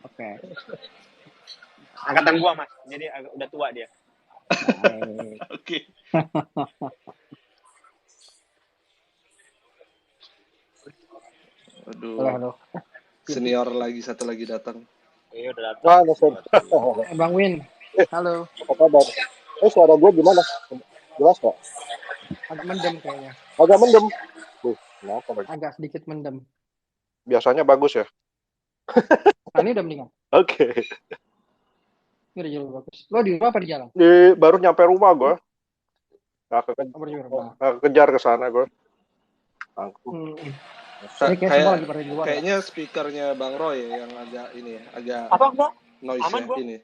Oke. Angkatan gua Mas, jadi udah tua dia. Baik. Oke. Aduh, Halo. senior lagi satu lagi datang. Iya udah datang. Wah, Mas. Bang Win. Halo. Apa kabar? Suara gue gimana? Jelas nggak? Agak mendem kayaknya. Agak mendem. Kenapa? Agak sedikit mendem. Biasanya bagus ya? Nah, ini udah mendingan. Oke. Ini udah jauh bagus. Lo di rumah apa di jalan? Baru nyampe rumah gue. Baru di rumah. Kejar ke sana gue. Kayaknya speakernya Bang Roy yang agak ini ya, agak apa enggak? Noise aman ya, gua. ini.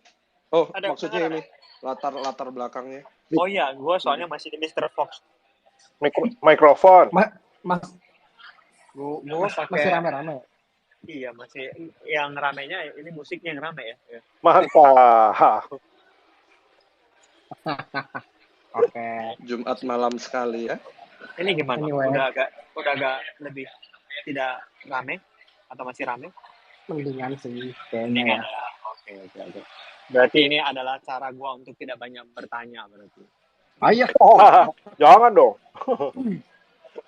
Oh, ada, maksudnya ini latar belakangnya. Oh iya, gua soalnya masih di Mr. Fox. Mikrofon. Mas. Gua pakai masih rame-rame. Iya, masih yang ramenya ini musiknya yang rame ya. Mantap. Oke. Jumat malam sekali ya. Ini gimana? Anyway. Udah agak lebih tidak rame atau masih rame? Mendingan sih kayaknya ya. Oke. Berarti ini adalah cara gua untuk tidak banyak bertanya berarti. Ayo. Jangan dong.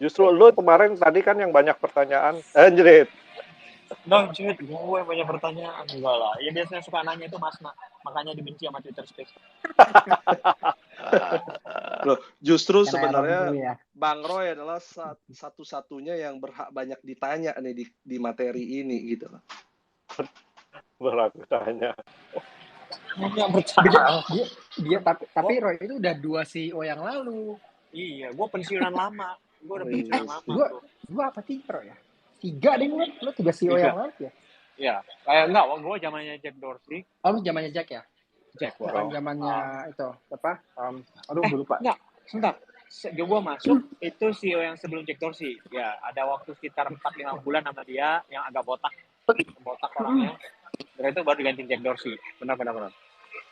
Justru lu kemarin tadi kan yang banyak pertanyaan. Anjrit. Dong, gue banyak pertanyaan. Enggak lah. Ya biasanya suka nanya itu Mas. Makanya dibenci sama Twitter Space. Loh, justru Karena sebenarnya ya. Bang Roy adalah satu-satunya yang berhak banyak ditanya nih di materi ini gitu. Berhak ditanya. Nggak bercanda. Dia tapi Roy itu udah 2 CEO yang lalu. Iya, gue pensiunan lama. Gue udah pensiunan lama. Gue apa 3 Roy ya? 3 deh gue. Lo 3 CEO yang lalu ya? Iya. Kayak enggak, gue zamannya Jack Dorsey. Oh, zamannya Jack ya? Jack. Zamannya itu apa? Aduh, gue lupa. Enggak, sebentar. Gue masuk itu CEO yang sebelum Jack Dorsey. Ya, ada waktu sekitar 4-5 bulan sama dia yang agak botak orangnya. Dari itu baru diganti Jack Dorsey. Benar.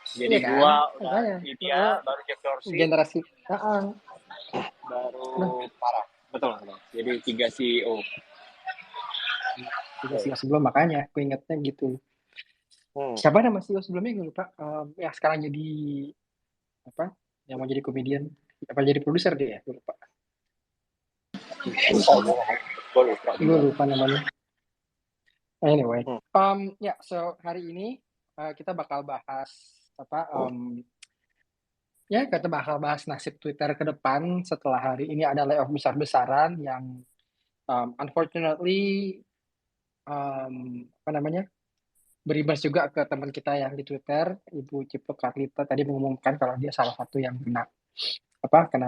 Jadi iya, gua udah dia baru Jack Dorsey. Generasi. Baru parah. Betul. Jadi 3 CEO. 3 CEO sebelum, makanya aku ingatnya gitu. Siapa nama CEO sebelumnya gue lupa. Yang sekarang jadi apa? Yang mau jadi komedian. Apa jadi produser dia ya? Gue lupa. Gue lupa namanya. Anyway, so hari ini kita bakal bahas apa? Kita bakal bahas nasib Twitter ke depan setelah hari ini ada layoff besar-besaran yang unfortunately berimbas juga ke teman kita yang di Twitter, Ibu Cipto Karlita tadi mengumumkan kalau dia salah satu yang kena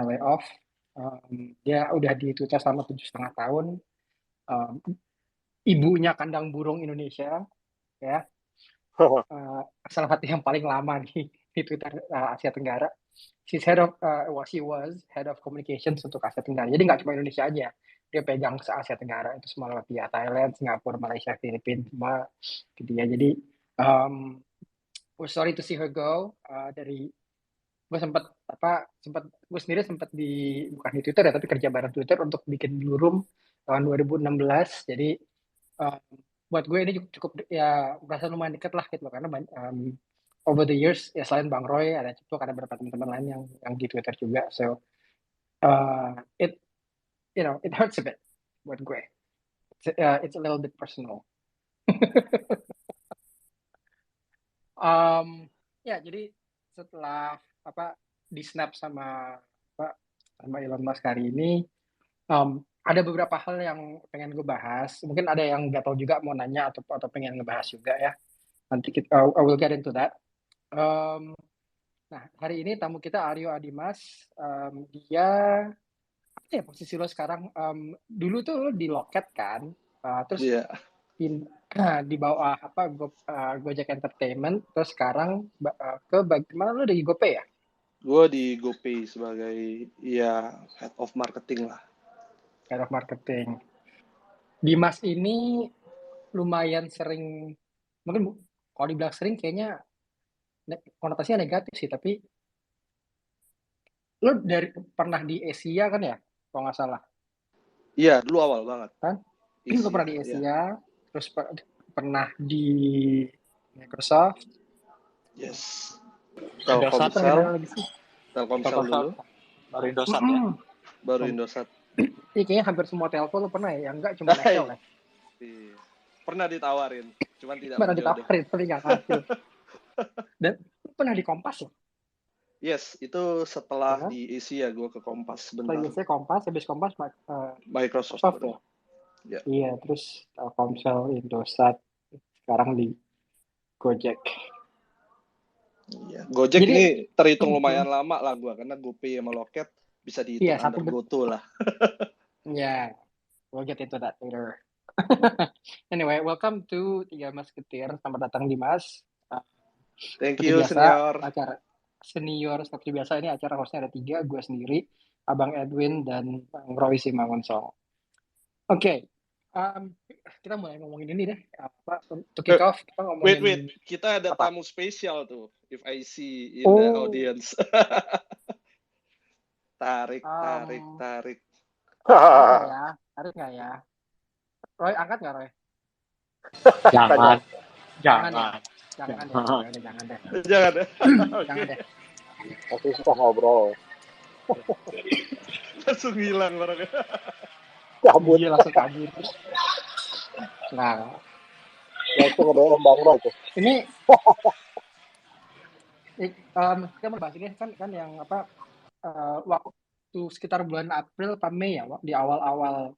layoff. Dia udah di Twitter selama 7,5 tahun. Ibunya kandang burung Indonesia, ya. Salah satu yang paling lama di Twitter Asia Tenggara. She was head of communications untuk Asia Tenggara. Jadi nggak cuma Indonesia aja, dia pegang se Asia Tenggara itu semua lewat via Thailand, Singapura, Malaysia, Filipina, semua dia. Jadi we're sorry to see her go. Dari gue gue sendiri sempat bukan di Twitter ya, tapi kerja bareng Twitter untuk bikin Blue Room tahun 2016. Jadi buat gue ini cukup ya berasa lumayan dekat lah gitu, karena over the years ya selain Bang Roy ada Cipto, ada beberapa teman-teman lain yang di Twitter juga. So it hurts a bit buat gue. It's a little bit personal. Jadi setelah di snap sama Elon Musk hari ini, ada beberapa hal yang pengen gue bahas. Mungkin ada yang nggak tahu juga mau nanya atau pengen ngebahas juga ya. Nanti I will get into that. Nah, hari ini tamu kita Aryo Adimas. Dia posisi lo sekarang? Dulu tuh lo di Loket kan, terus di bawah Gojek Entertainment, terus sekarang ke bagaimana lo di GoPay ya? Gue di GoPay sebagai head of marketing lah. Head of marketing. Dimas ini lumayan sering, mungkin kalau dibilang sering kayaknya konotasinya negatif sih, tapi lo pernah di Asia kan ya, kalau nggak salah? Iya, dulu awal banget. Kan? Lo pernah di Asia, terus pernah di Microsoft. Yes. Indosat Apa namanya Telkomsel, lagi sih? Telkomsel dulu, baru Indosat ya. baru Indosat. Iya, kayaknya hampir semua telco lo pernah ya, yang enggak cuma Excel ya. Iya. Pernah ditawarin, cuman tidak Pernah berjodoh. ditawarin tapi nggak hasil. Dan lo pernah di Kompas ya? Yes, itu setelah Ya. diisi ya gue ke Kompas Setelah sebentar. biasanya Kompas, habis Kompas Microsoft. Microsoft ya. Ya. Iya, terus Telkomsel, Indosat, sekarang di Gojek. Iya. Gojek Jadi- ini terhitung lumayan lama lah gue, karena GoPay sama Loket bisa dihitung Iya, under satu GoTo lah. Yeah, we'll get into that later. Anyway, welcome to Tiga Musketeer. Selamat datang Dimas. Thank Seperti you, biasa, senior. acara senior seperti biasa ini acara hostnya ada 3, gue sendiri, Abang Edwin, dan Bang Roy Simangunsong. Oke, kita mulai ngomongin ini deh. To kick off, kita ngomongin... Wait, kita ada apa? tamu spesial tuh, if I see in the audience. Tarik. Tarik nggak ya? Roy, angkat nggak Roy? Jangan. Jangan deh. Jangan deh. Jangan deh. Jangan deh. Masih susah ngobrol. Langsung hilang orangnya. Cabut. Iya, langsung kabur. Nah, Langsung ada Bang Roy tuh. ini kita mau bahas ini kan yang waktu sekitar bulan April atau Mei ya, di awal-awal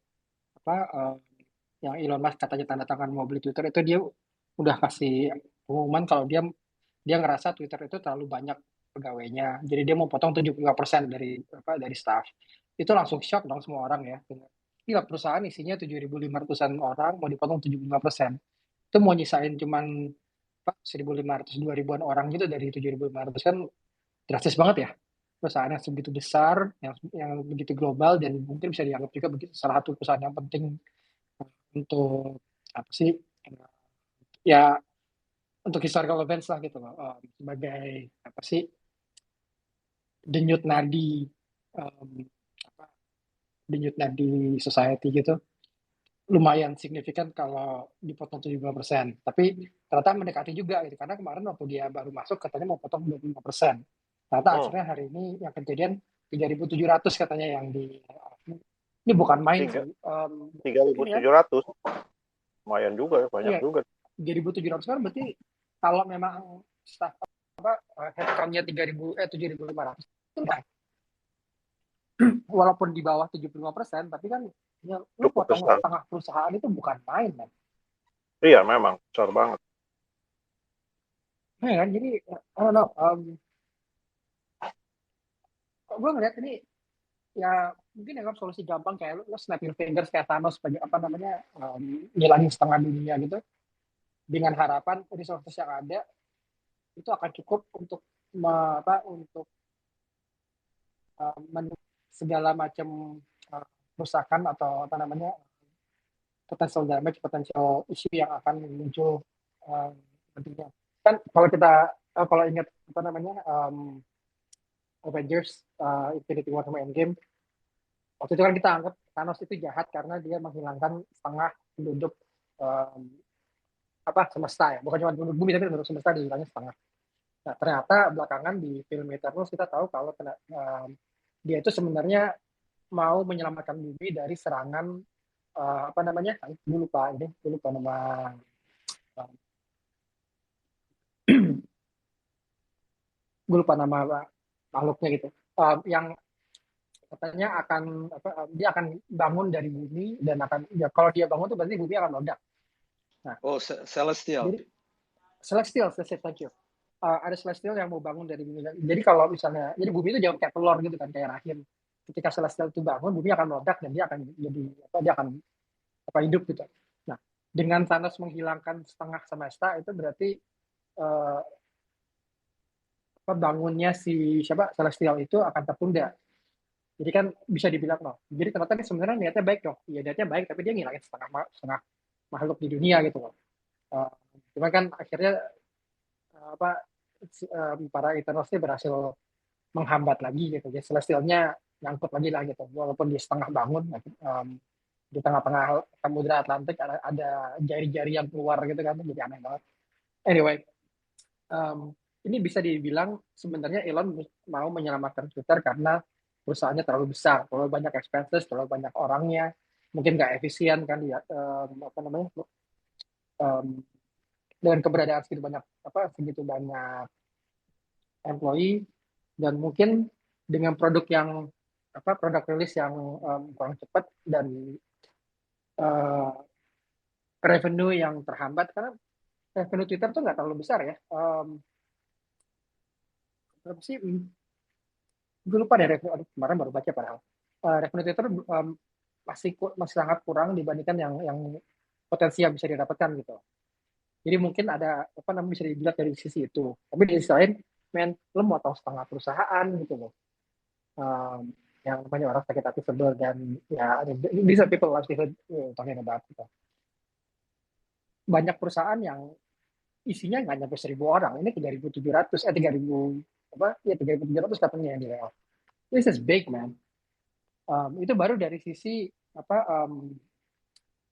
yang Elon Musk katanya tanda tangan mau beli Twitter, itu dia udah kasih pengumuman kalau dia ngerasa Twitter itu terlalu banyak pegawainya, jadi dia mau potong 75% dari staff. Itu langsung shock dong semua orang ya. Gila, perusahaan isinya 7.500-an orang mau dipotong 75%. Itu mau nyisain cuman 1.500, 2.000-an orang gitu dari 7.500, kan drastis banget ya. Perusahaan yang sebegitu besar, yang begitu global, dan mungkin bisa dianggap juga begitu salah satu perusahaan yang penting untuk untuk historical events lah gitu loh, sebagai denyut nadi society gitu, lumayan signifikan kalau dipotong 75%. Tapi ternyata mendekati juga gitu, karena kemarin waktu dia baru masuk katanya mau potong 25%. Ternyata akhirnya hari ini yang kejadian 3.700 katanya yang ini bukan main sih. 3.700. Lumayan juga ya, banyak juga. 3.700 kan berarti kalau memang staff headcount-nya 7.500 itu baik. Walaupun di bawah 75%, tapi kan ya, lu potong setengah perusahaan itu bukan main kan. Iya, memang besar banget. Nah, kan jadi I don't know, gue ngeliat ini ya mungkin anggap solusi gampang kayak lu snap your fingers kayak Thanos sebagai ngilangin setengah dunia gitu, dengan harapan resources yang ada itu akan cukup untuk segala macam kerusakan atau potential damage, potential isu yang akan muncul nantinya. Kan kalau ingat Avengers, Infinity War sama Endgame, waktu itu kan kita anggap Thanos itu jahat karena dia menghilangkan setengah penduduk semesta ya, bukan cuma penduduk bumi tapi penduduk semesta dihilangin setengah. Nah, ternyata belakangan di film Eternals kita tahu kalau dia itu sebenarnya mau menyelamatkan bumi dari serangan gue lupa nama makhluknya gitu, yang katanya dia akan bangun dari bumi dan kalau dia bangun tuh berarti bumi akan meledak. Nah, Celestial. Thank you. Ada Celestial yang mau bangun dari bumi. Jadi kalau misalnya, jadi bumi itu jauh kayak telur gitu kan, kayak rahim. Ketika Celestial itu bangun, bumi akan meledak dan dia akan hidup gitu. Nah, dengan Thanos menghilangkan setengah semesta, itu berarti bangunnya si Celestial itu akan tertunda. Jadi kan bisa dibilang jadi ternyata dia sebenarnya niatnya baik dong. Iya, niatnya baik, tapi dia ngilangin setengah makhluk di dunia gitu loh. Cuma kan akhirnya para Eternals berhasil menghambat lagi gitu. Jadi Celestialnya nyangkut lagi lah gitu. Walaupun dia setengah bangun, di tengah-tengah Samudra Atlantik ada jari-jari yang keluar gitu kan, jadi aneh banget. Anyway, ini bisa dibilang sebenarnya Elon mau menyelamatkan Twitter karena perusahaannya terlalu besar, terlalu banyak expenses, terlalu banyak orangnya, mungkin nggak efisien kan ya, apa namanya, dengan keberadaan segitu banyak employee, dan mungkin dengan produk rilis yang kurang cepat dan revenue yang terhambat, karena revenue Twitter tuh nggak terlalu besar ya. Berapa sih? Gue lupa deh revenue. Kemarin baru baca padahal. Revenue Twitter masih sangat kurang dibandingkan yang potensi yang bisa didapatkan gitu. Jadi mungkin ada bisa dilihat dari sisi itu. Tapi di sisi lain, lo mau tahu setengah perusahaan gitu loh. Yang namanya orang sakit hati sebel, dan ya these are people like talking about gitu. Banyak perusahaan yang isinya nggak nyampe 1.000 orang. Ini 3.700, 3.700 katanya yang di layoff. This is big, man. Itu baru dari sisi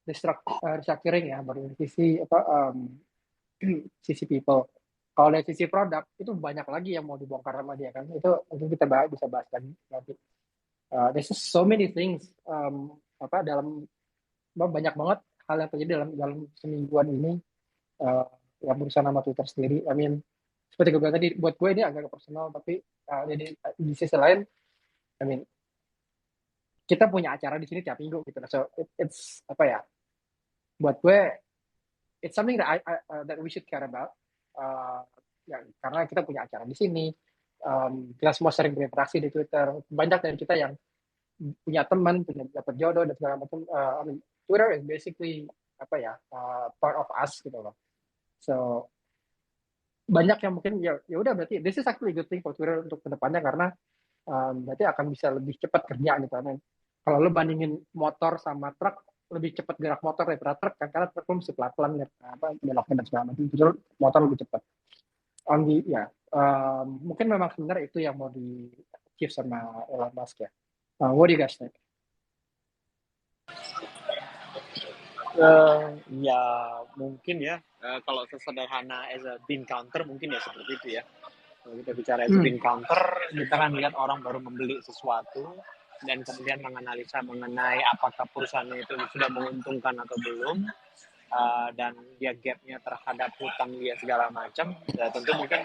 restructuring ya, baru dari sisi sisi people. Kalau dari sisi produk itu banyak lagi yang mau dibongkar sama dia kan. Itu mungkin kita bisa bahas lagi nanti. There's so many things dalam banyak banget hal yang terjadi dalam semingguan ini yang berusaha nama Twitter sendiri. I mean, seperti gue bilang tadi, buat gue ini agak personal, tapi jadi di sisi lain, I mean, kita punya acara di sini tiap minggu gitu. So it's buat gue it's something that we should care about. Ya, karena kita punya acara di sini, kita semua sering berinteraksi di Twitter. Banyak dari kita yang punya teman, punya dapat jodoh dan segala macam. I mean, Twitter is basically part of us gitu loh. So banyak yang mungkin ya udah, berarti this is actually a good thing for Twitter untuk kedepannya, karena berarti akan bisa lebih cepat kerja gitu. I mean, kalau lo bandingin motor sama truk, lebih cepat gerak motor daripada truk kan, karena truk lo mesti pelan-pelan beloknya dan segala macam. Jadi motor lebih cepat. Mungkin memang sebenarnya itu yang mau di achieve sama Elon Musk ya. What do you guys think? Ya mungkin ya, kalau sesederhana as a bean counter mungkin ya seperti itu ya. Kalau kita bicara as a bean counter, kita kan lihat orang baru membeli sesuatu dan kemudian menganalisa mengenai apakah perusahaannya itu sudah menguntungkan atau belum, dan dia gapnya terhadap hutang dia segala macam. Ya, tentu mungkin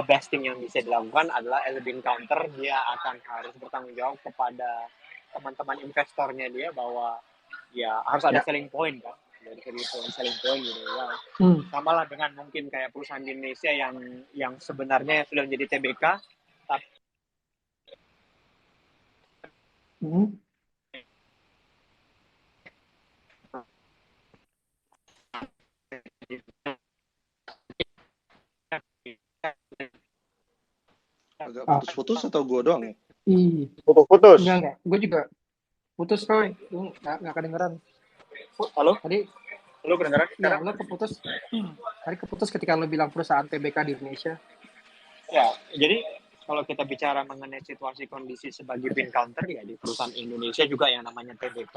the best thing yang bisa dilakukan adalah as a bean counter, dia akan harus bertanggung jawab kepada teman-teman investornya dia bahwa ya harus ada selling point kan, dari selling point gitu ya. Sama lah dengan mungkin kayak perusahaan di Indonesia yang sebenarnya sudah menjadi TBK tapi agak putus-putus atau gue doang ya? Putus. Enggak. Gue juga putus, Roy. Lu nggak kedengeran. Halo? Tadi lu kedengeran? Ya, lo keputus. Tadi keputus ketika lo bilang perusahaan TBK di Indonesia. Ya, jadi kalau kita bicara mengenai situasi kondisi sebagai bean counter ya, di perusahaan Indonesia juga yang namanya TBK,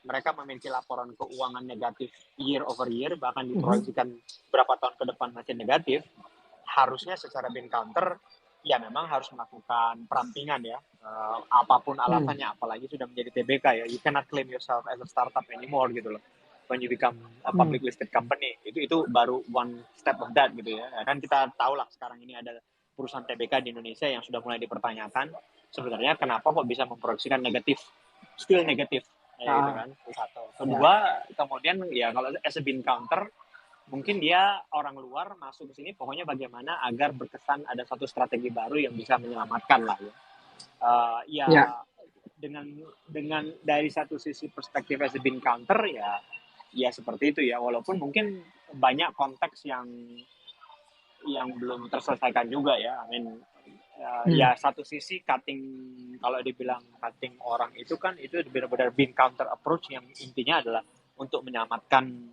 mereka memiliki laporan keuangan negatif year over year, bahkan diproyeksikan berapa tahun ke depan masih negatif. Harusnya secara bean counter ya memang harus melakukan perampingan ya, apapun alasannya, apalagi sudah menjadi TBK ya, you cannot claim yourself as a startup anymore gitu loh. When you become a public listed company, itu baru one step of that gitu ya. Kan kita tahu lah sekarang ini ada perusahaan TBK di Indonesia yang sudah mulai dipertanyakan sebenarnya kenapa kok bisa memproyeksikan negatif, still negatif gitu kan. Satu. Kedua, kemudian ya kalau as a bean counter, mungkin dia orang luar masuk ke sini pokoknya bagaimana agar berkesan ada satu strategi baru yang bisa menyelamatkan lah ya. Dengan dari satu sisi perspektif as a bean counter ya seperti itu ya, walaupun mungkin banyak konteks yang belum terselesaikan juga ya. I mean, ya satu sisi cutting, kalau dibilang cutting orang itu kan itu benar-benar bean counter approach yang intinya adalah untuk menyelamatkan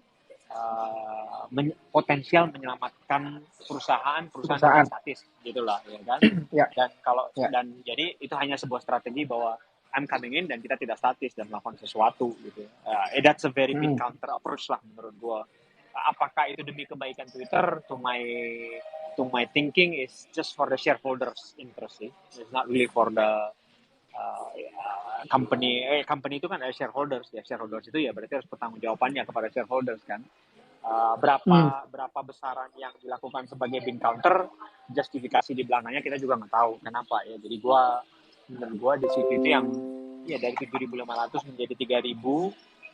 potensial menyelamatkan perusahaan statis gitulah ya kan. Dan kalau dan jadi itu hanya sebuah strategi bahwa I'm coming in dan kita tidak statis dan melakukan sesuatu gitu. That's a very big counter approach lah menurut gua. Apakah itu demi kebaikan Twitter? To my thinking is just for the shareholders interest sih. It's not really for the company. Company itu kan ada shareholders ya. Shareholders itu ya berarti harus pertanggungjawabannya kepada shareholders kan. Berapa besaran yang dilakukan sebagai bin counter, justifikasi di belakangnya kita juga nggak tahu kenapa ya. Jadi menurut gua di situ itu yang ya dari 7.500 menjadi 3.000,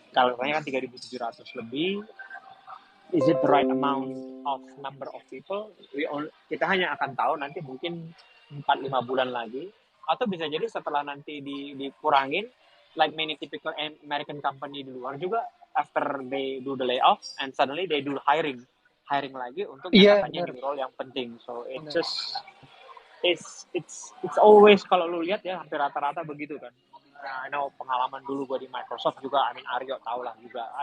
kalau kan 3.700 lebih. Is it the right amount of number of people? Kita hanya akan tahu nanti mungkin 4-5 bulan lagi, atau bisa jadi setelah nanti dikurangin, like many typical American company di luar juga, after they do the layoff and suddenly they do hiring lagi untuk yang katanya di role yang penting. So it just it's always, kalau lu lihat ya hampir rata-rata begitu kan. I know pengalaman dulu gue di Microsoft juga, Aryo tau lah juga,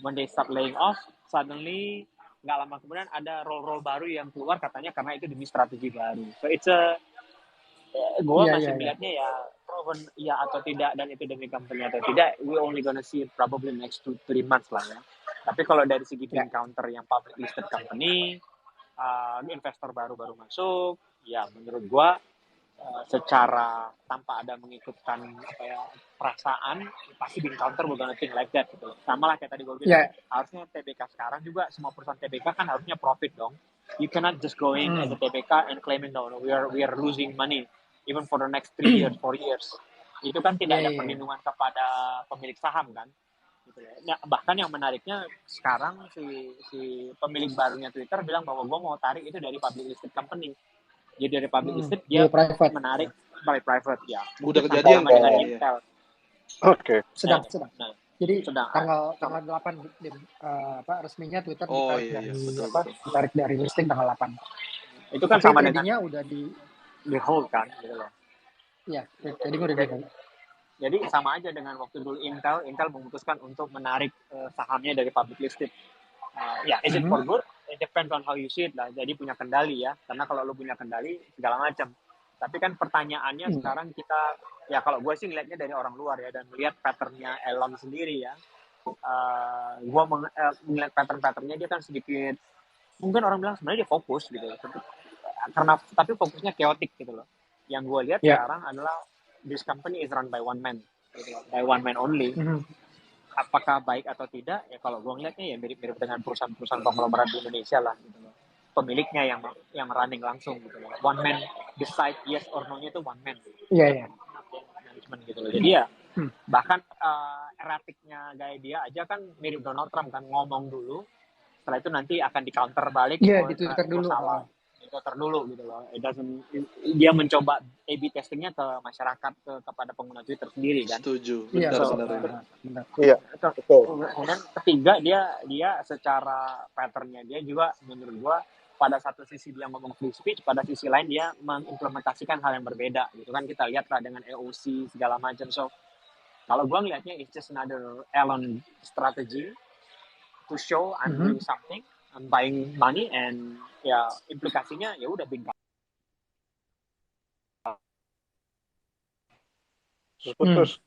when they start laying off, suddenly nggak lama kemudian ada role-role baru yang keluar katanya karena itu demi strategi baru. So it's gue masih melihatnya ya proven ya atau tidak, dan itu demi company atau tidak, we only gonna see it probably next 2-3 months lah ya. Tapi kalau dari segi bin counter yang public listed company, investor baru masuk, ya menurut gue secara tanpa ada mengikutkan perasaan, pasti bin counter bukan thing like that gitu. Sama lah kayak tadi gue bilang, harusnya TBK sekarang juga semua perusahaan TBK kan harusnya profit dong. You cannot just go in as a TBK and claiming no, we are losing money even for the next 3 years, 4 years. Itu kan tidak ada perlindungan kepada pemilik saham kan. Gitu ya. Nah, bahkan yang menariknya sekarang si pemilik barunya Twitter bilang bahwa gue mau tarik itu dari public listed company. Jadi dari public listed dia menarik by private ya. Udah kejadian dengan Intel. Oke. Sedang. Jadi tanggal 8 resminya Twitter ditarik dari listing tanggal 8. Itu kan sama dengan udah di hold kan gitu loh. Iya, jadi udah di hold. Jadi sama aja dengan waktu dulu Intel memutuskan untuk menarik sahamnya dari public listed. Is it for good? It depends on how you see it lah. Jadi punya kendali ya. Karena kalau lu punya kendali segala macam. Tapi kan pertanyaannya sekarang kita, ya kalau gue sih ngeliatnya dari orang luar ya, dan melihat patternnya Elon sendiri ya. Gue melihat patternnya dia kan sedikit, mungkin orang bilang sebenarnya dia fokus gitu. Tapi fokusnya chaotic gitu loh. Yang gue lihat sekarang adalah this company is run by one man. Gitu loh. By one man only. Apakah baik atau tidak ya, kalau gue ngeliatnya ya mirip-mirip dengan perusahaan-perusahaan konglomerat di Indonesia lah gitu loh. Pemiliknya yang running langsung gitu loh. One man decide yes or no-nya itu one man. Management gitu loh. Jadi ya bahkan erratiknya gaya dia aja kan mirip Donald Trump kan, ngomong dulu, setelah itu nanti akan di counter balik. Di Twitter dulu. Salah. Twitter dulu gitu loh. Dia mencoba A/B testingnya ke masyarakat, kepada pengguna Twitter sendiri kan. Setuju. Benar. Iya. Kemudian ketiga dia secara patternnya dia juga menurut gua pada satu sisi dia ngomong free speech, pada sisi lain dia mengimplementasikan hal yang berbeda gitu kan. Kita lihat lah dengan AOC segala macam. So kalau gua ngelihatnya it's just another Elon strategy to show I'm doing something, I'm buying money, and ya implikasinya ya udah big. Putus.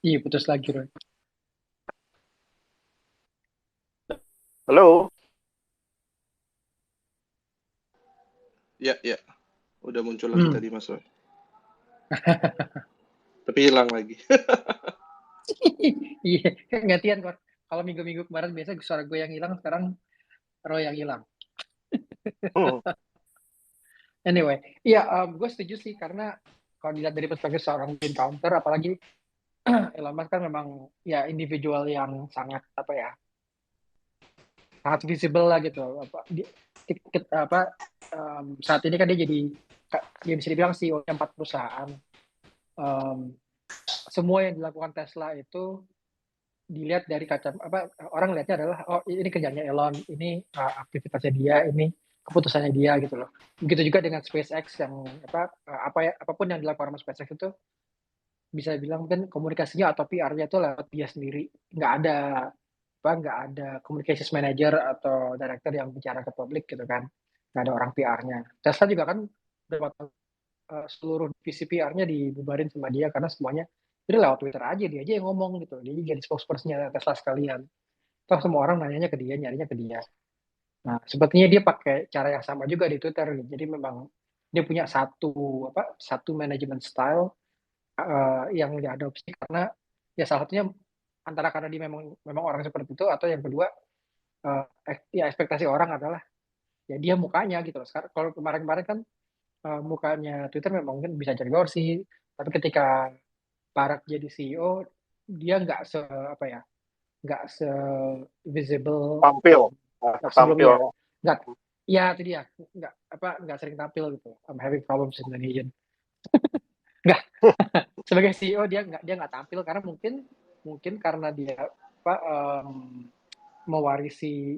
Iya, putus lagi, Roy. Halo. Ya. Udah muncul lagi tadi Mas Roy. Tapi hilang lagi. Iya, gantian kok. Kalau minggu-minggu kemarin biasa suara gue yang hilang, sekarang Roy yang hilang. Anyway, gue setuju sih, karena kalau dilihat dari perspektif seorang bin counter, apalagi Elon Musk kan memang ya individual yang sangat sangat visible lah gitu. Saat ini kan dia bisa dibilang CEO 4 perusahaan. Semua yang dilakukan Tesla itu dilihat dari orang lihatnya adalah ini kerjanya Elon, ini aktivitasnya dia, ini keputusannya dia gitu loh. Begitu juga dengan SpaceX yang apapun yang dilakukan sama SpaceX itu bisa bilang mungkin komunikasinya atau PR-nya itu lewat dia sendiri. Nggak ada communications manager atau director yang bicara ke publik gitu kan. Nggak ada orang PR-nya. Tesla juga kan seluruh divisi PR-nya dibubarin sama dia karena semuanya jadi lewat Twitter aja, dia aja yang ngomong gitu. Dia jadi spokesperson-nya Tesla sekalian. Toh semua orang nanyanya ke dia, nyarinya ke dia. Nah, sepertinya dia pakai cara yang sama juga di Twitter. Jadi memang dia punya satu manajemen style yang diadopsi karena ya salah satunya antara karena dia memang orang seperti itu atau yang kedua ya ekspektasi orang adalah ya dia mukanya gitu loh. Sekarang kalau kemarin-kemarin kan mukanya Twitter memang mungkin bisa Jack Dorsey, tapi ketika Parag jadi CEO dia nggak se visible Tampil, tampil. sebelumnya. Nggak, ya itu dia nggak sering tampil gitu. I'm having problems in Indonesian. Nggak, sebagai CEO dia nggak tampil karena mungkin karena dia mewarisi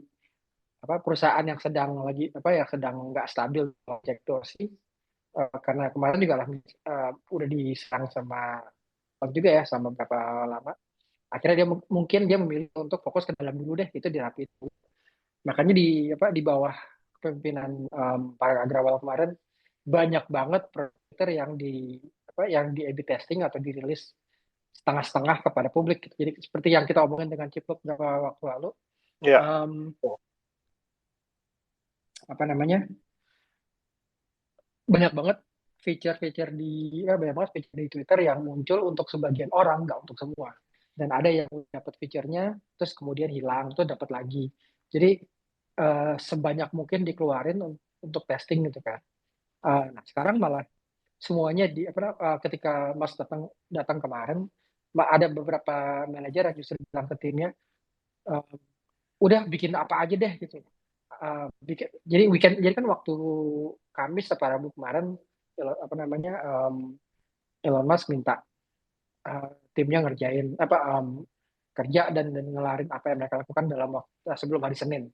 perusahaan yang sedang nggak stabil Jack Dorsey. Karena kemarin juga lah udah diserang sama juga ya sama beberapa lama. Akhirnya mungkin dia memilih untuk fokus ke dalam dulu deh, itu dirapiin. Makanya di bawah kepemimpinan Pak Agrawal kemarin banyak banget proyektor yang di A/B testing atau dirilis setengah-setengah kepada publik. Jadi seperti yang kita omongin dengan Cipluk beberapa waktu lalu, Iya. banyak banget feature di Twitter yang muncul untuk sebagian orang, nggak untuk semua. Dan ada yang dapat feature-nya, terus kemudian hilang, terus dapat lagi. Jadi sebanyak mungkin dikeluarin untuk testing gitu kan. Nah sekarang malah semuanya ketika Mas datang kemarin, ada beberapa manajer yang justru bilang ke timnya, udah bikin apa aja deh gitu. Jadi kan waktu Kamis atau Rabu kemarin Elon Musk minta timnya ngerjain kerja dan ngelarin apa yang mereka lakukan dalam waktu sebelum hari Senin.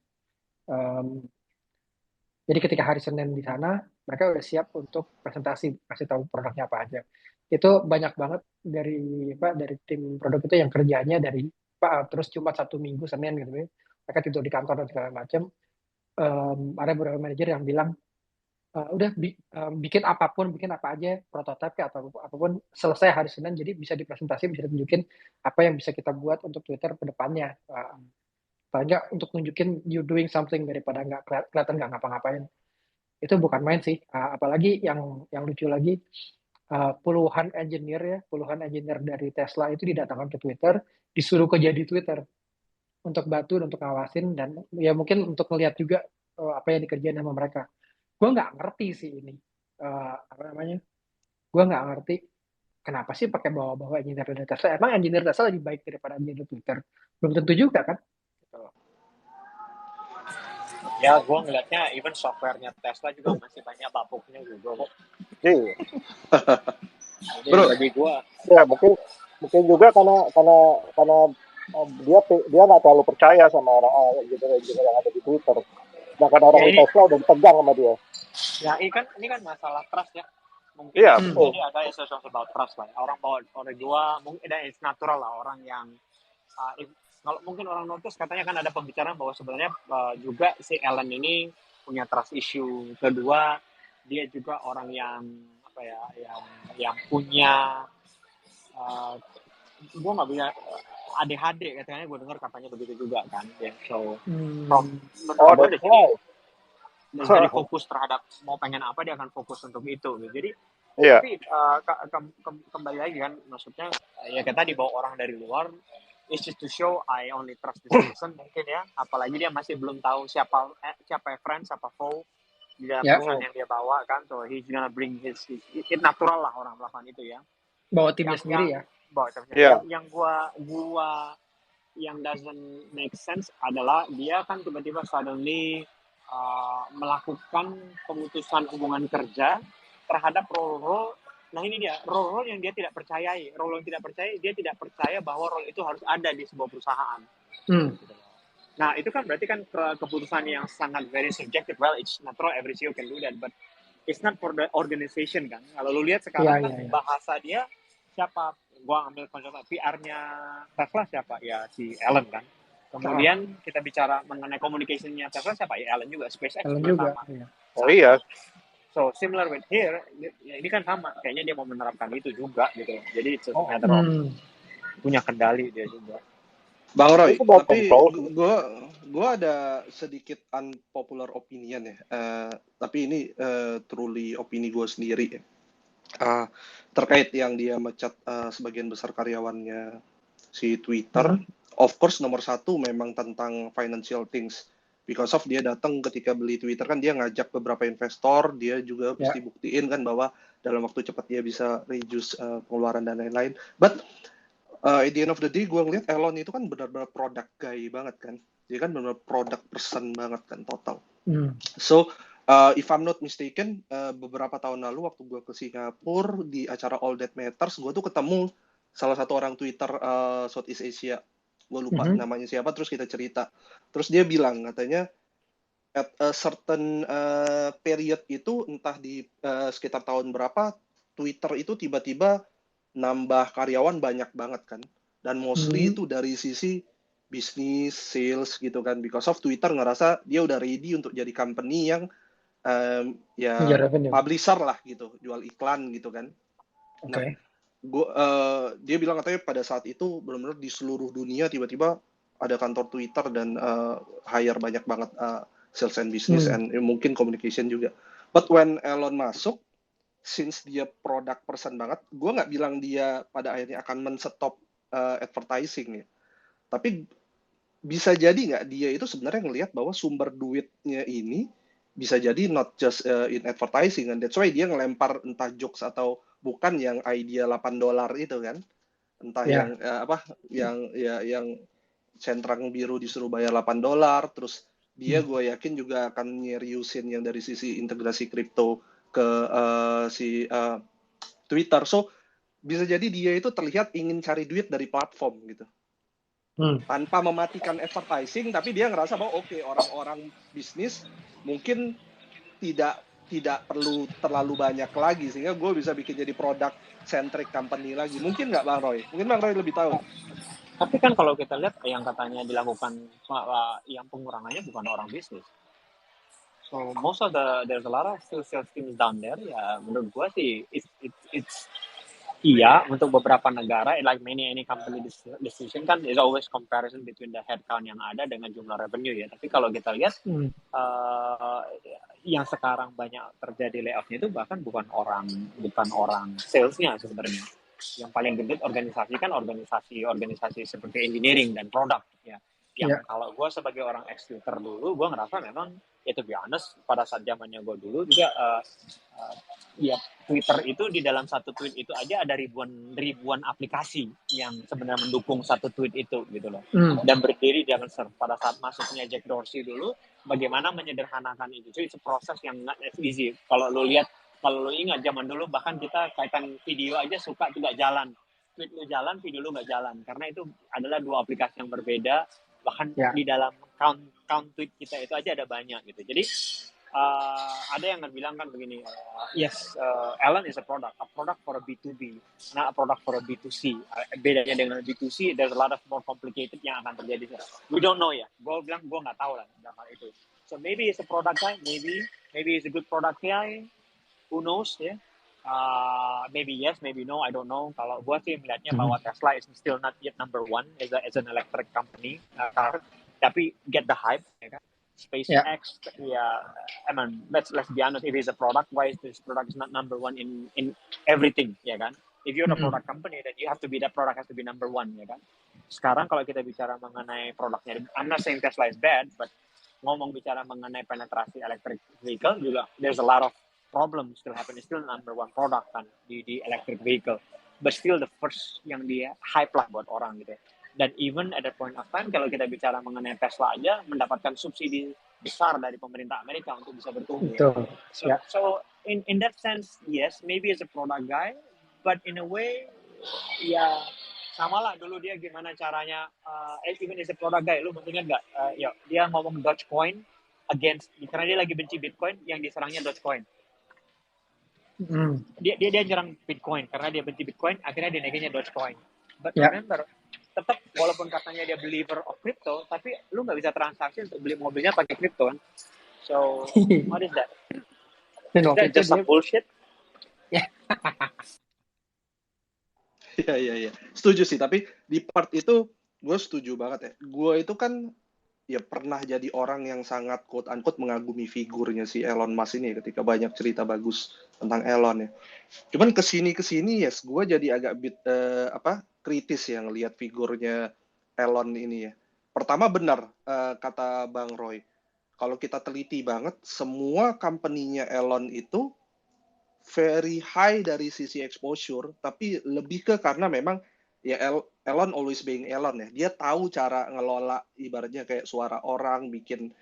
Jadi ketika hari Senin di sana mereka udah siap untuk presentasi, kasih tahu produknya apa aja. Itu banyak banget dari tim produk itu yang kerjanya terus cuma 1 minggu Senin gitu ya. Mereka tidur di kantor dan segala macam. Ada beberapa manajer yang bilang udah bikin apa aja prototipe atau apapun selesai hari Senin, jadi bisa dipresentasi, bisa ditunjukin apa yang bisa kita buat untuk Twitter ke depannya. Paling nggak untuk nunjukin you doing something daripada nggak kelihatan nggak ngapa-ngapain. Itu bukan main sih. Apalagi yang lucu lagi, puluhan engineer dari Tesla itu didatangkan ke Twitter, disuruh kerja di Twitter untuk bantu, untuk ngawasin, dan ya mungkin untuk melihat juga apa yang dikerjain sama mereka. Gue nggak ngerti sih ini. Gue nggak ngerti kenapa sih pakai bawa-bawa engineer dari Tesla. Emang engineer Tesla lebih baik daripada engineer Twitter? Belum tentu juga kan. Ya, gue ngeliatnya even softwarenya Tesla juga masih banyak bapuknya juga kok. Iya. Bro, bagi gue. Ya mungkin juga karena dia nggak terlalu percaya sama orang engineer yang ada di Twitter. Sedangkan orang di Tesla udah dipegang sama dia. Ya, ini kan masalah trust ya. Mungkin jadi ada sesuatu about trust lah. Orang bawa orang dua, mungkin it's natural lah orang yang kalau mungkin orang notice katanya kan ada pembicaraan bahwa sebenarnya juga si Elon ini punya trust issue. Kedua, dia juga orang yang yang punya gue nggak punya ADHD katanya, gue dengar katanya begitu juga kan. So dari fokus terhadap mau pengen apa, dia akan fokus untuk itu. Jadi tapi kembali lagi kan, maksudnya ya kita dibawa orang dari luar. It's just to show I only trust this person mungkin ya, apalagi dia masih belum tahu siapa friend, siapa foe di dalam perusahaan yang dia bawa kan. So he's gonna bring it natural lah orang melakukan itu ya, bawa timnya sendiri ya. Yang gua yang doesn't make sense adalah dia kan tiba-tiba suddenly melakukan pemutusan hubungan kerja terhadap role. Nah ini dia, role yang dia tidak percayai. Role yang tidak percaya, dia tidak percaya bahwa role itu harus ada di sebuah perusahaan. Nah itu kan berarti kan keputusan yang sangat very subjective. Well, it's natural, every CEO can do that, but it's not for the organization kan. Kalau lu lihat sekarang bahasa dia, siapa, gua ambil contoh PR-nya Tesla siapa? Ya si Elon kan. Kemudian kita bicara mengenai communication-nya Tesla siapa? Ya Elon juga, SpaceX Elon juga. Oh iya. So similar with here, ini kan sama, kayaknya dia mau menerapkan itu juga gitu. Jadi it's a Oh, matter of punya kendali dia juga. Bang Roy, Itu mau tapi control. gua ada sedikit unpopular opinion ya. Tapi ini truly opini gue sendiri ya. Terkait yang dia mecat sebagian besar karyawannya si Twitter. Of course nomor satu memang tentang financial things. Because of dia datang ketika beli Twitter kan dia ngajak beberapa investor, dia juga mesti buktiin kan bahwa dalam waktu cepat dia bisa reduce pengeluaran dan lain-lain. But at the end of the day gue ngeliat Elon itu kan benar-benar product guy banget kan. Dia kan benar-benar product person banget kan total. So if I'm not mistaken, beberapa tahun lalu waktu gue ke Singapura di acara All That Matters, gue tuh ketemu salah satu orang Twitter Southeast Asia. Gue lupa namanya siapa, terus kita cerita. Terus dia bilang, katanya, at a certain period itu, entah di sekitar tahun berapa, Twitter itu tiba-tiba nambah karyawan banyak banget kan. Dan mostly itu dari sisi bisnis, sales gitu kan. Because of Twitter ngerasa dia udah ready untuk jadi company yang publisher lah gitu, jual iklan gitu kan. Nah, dia bilang katanya pada saat itu benar-benar di seluruh dunia tiba-tiba ada kantor Twitter dan hire banyak banget sales and business and mungkin communication juga. But when Elon masuk, since dia product person banget, gue nggak bilang dia pada akhirnya akan men-stop advertising ya. Tapi bisa jadi nggak dia itu sebenarnya ngelihat bahwa sumber duitnya ini bisa jadi not just in advertising, and that's why dia ngelempar entah jokes atau bukan yang idea $8 itu kan, entah yang yang centrang biru disuruh bayar $8, terus dia gue yakin juga akan nyeriusin yang dari sisi integrasi kripto ke si Twitter. So bisa jadi dia itu terlihat ingin cari duit dari platform gitu. Tanpa mematikan advertising, tapi dia ngerasa bahwa oke, orang-orang bisnis mungkin tidak perlu terlalu banyak lagi sehingga gue bisa bikin jadi product centric company lagi. Mungkin nggak Bang Roy? Mungkin Bang Roy lebih tahu. Tapi kan kalau kita lihat yang katanya dilakukan yang pengurangannya bukan orang bisnis. So most of there's a lot of sales teams down there. Ya menurut gue sih it's iya, untuk beberapa negara, like any company decision kan, is always comparison between the headcount yang ada dengan jumlah revenue ya. Tapi kalau kita lihat, yang sekarang banyak terjadi layoff-nya itu bahkan bukan orang sales-nya sebenarnya. Yang paling gede organisasi kan organisasi seperti engineering dan product ya. Yang kalau gue sebagai orang ex-Twitter dulu, gue ngerasa memang, ya to be honest, pada saat zamannya gue dulu juga, ya Twitter itu di dalam satu tweet itu aja ada ribuan aplikasi yang sebenarnya mendukung satu tweet itu gitu loh. Dan berdiri jangan pada saat masuknya Jack Dorsey dulu, bagaimana menyederhanakan itu. So, itu proses yang not as easy. Kalau lo ingat zaman dulu bahkan kita kaitan video aja suka tidak jalan. Tweet lo jalan, video lo nggak jalan. Karena itu adalah dua aplikasi yang berbeda. Bahkan di dalam count tweet kita itu aja ada banyak gitu. Jadi ada yang bilang kan begini, yes, Elon is a product for a B2B, not a product for a B2C. Bedanya dengan B2C, there's a lot of more complicated yang akan terjadi. We don't know ya. Gue bilang gue nggak tahu lah tentang hal itu. So maybe it's a product guy, maybe it's a good product guy. Who knows ya? Maybe yes, maybe no, I don't know. Kalau gue sih melihatnya bahwa Tesla is still not yet number one as an electric company car, tapi get the hype, ya kan? SpaceX, I mean, let's be honest. If it's a product, why is this product is not number one in everything, ya kan? If you're a product company, then you have to be, that product has to be number one, ya kan? Sekarang kalau kita bicara mengenai produknya, I'm not saying Tesla is bad, but bicara mengenai penetrasi electric vehicle juga, there's a lot of problem still happen. It's still number one product kan di electric vehicle, but still the first yang dia hype lah buat orang gitu. Dan even at the point of time, kalau kita bicara mengenai Tesla aja mendapatkan subsidi besar dari pemerintah Amerika untuk bisa bertumbuh. So in that sense, yes, maybe as a product guy, but in a way, ya sama lah dulu dia gimana caranya, even as a product guy, lu ingat nggak? Dia ngomong Dogecoin against, karena dia lagi benci Bitcoin, yang diserangnya Dogecoin. Dia nyerang Bitcoin karena dia benci Bitcoin, akhirnya dia naikinnya Dogecoin. But remember, tetap walaupun katanya dia believer of crypto, tapi lu nggak bisa transaksi untuk beli mobilnya pakai crypto kan. So what is that? Dan Is waktu that itu just some bullshit? ya Iya. Setuju sih, tapi di part itu gue setuju banget ya. Gue itu kan ya pernah jadi orang yang sangat quote unquote mengagumi figurnya si Elon Musk ini ketika banyak cerita bagus tentang Elon ya. Cuman kesini yes, gue jadi agak kritis ya ngelihat figurnya Elon ini ya. Pertama benar kata Bang Roy, kalau kita teliti banget semua company-nya Elon itu very high dari sisi exposure, tapi lebih ke karena memang ya Elon always being Elon ya. Dia tahu cara ngelola ibaratnya kayak suara orang, bikin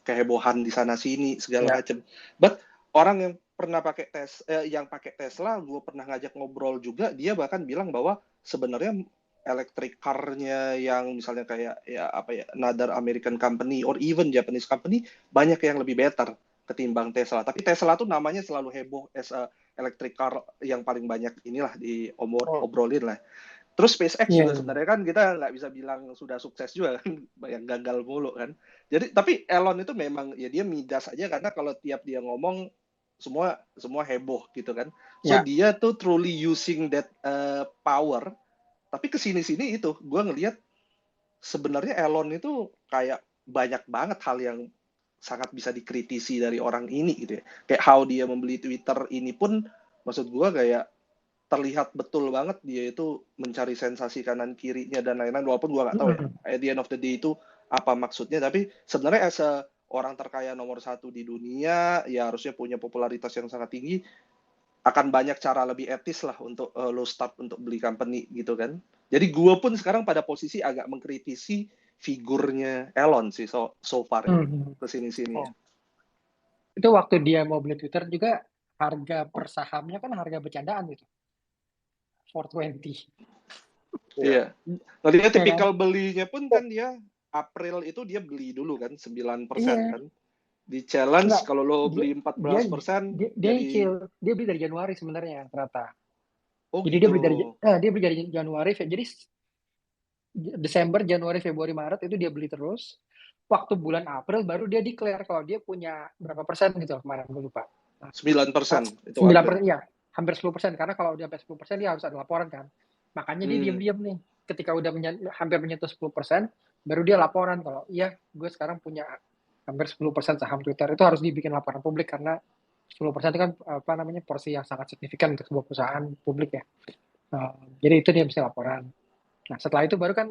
kehebohan di sana sini segala ya macam. But orang yang pernah pakai Tesla, gue pernah ngajak ngobrol juga, dia bahkan bilang bahwa sebenarnya electric car-nya yang misalnya kayak another American company or even Japanese company banyak yang lebih better ketimbang Tesla. Tapi Tesla tuh namanya selalu heboh as a electric car yang paling banyak inilah obrolin lah. Terus SpaceX juga sebenarnya kan kita nggak bisa bilang sudah sukses juga kan, yang gagal mulu kan. Jadi tapi Elon itu memang ya dia midas aja karena kalau tiap dia ngomong semua heboh gitu kan. So dia tuh truly using that power. Tapi kesini-sini itu gue ngelihat sebenarnya Elon itu kayak banyak banget hal yang sangat bisa dikritisi dari orang ini gitu ya. Kayak how dia membeli Twitter ini pun maksud gue kayak terlihat betul banget dia itu mencari sensasi kanan kirinya dan lain-lain walaupun gue nggak tahu ya at the end of the day itu apa maksudnya, tapi sebenarnya as a orang terkaya nomor 1 di dunia ya harusnya punya popularitas yang sangat tinggi, akan banyak cara lebih etis lah untuk lo start untuk beli company gitu kan. Jadi gue pun sekarang pada posisi agak mengkritisi figurnya Elon sih so far ya, kesini-sini ya. Itu waktu dia mau beli Twitter juga harga per sahamnya kan harga bercandaan gitu, 420. Iya. Nantinya tipikal belinya pun kan dia April itu dia beli dulu kan 9% kan. Di challenge kalau lo beli 14% dia nyicil. Dia beli dari Januari sebenarnya ternyata. Oh jadi gitu. dia beli dari Januari, jadi Desember, Januari, Februari, Maret itu dia beli terus. Waktu bulan April baru dia declare kalau dia punya berapa persen gitu kemarin, gue lupa. 9% itu 9%, ya, hampir 10%, karena kalau udah sampai 10% dia harus ada laporan kan. Makanya dia diam-diam nih. Ketika udah hampir menyentuh 10%, baru dia laporan kalau iya gue sekarang punya hampir 10% saham Twitter. Itu harus dibikin laporan publik karena 10% itu kan porsi yang sangat signifikan untuk sebuah perusahaan publik ya. Jadi itu dia bisa laporan. Nah setelah itu baru kan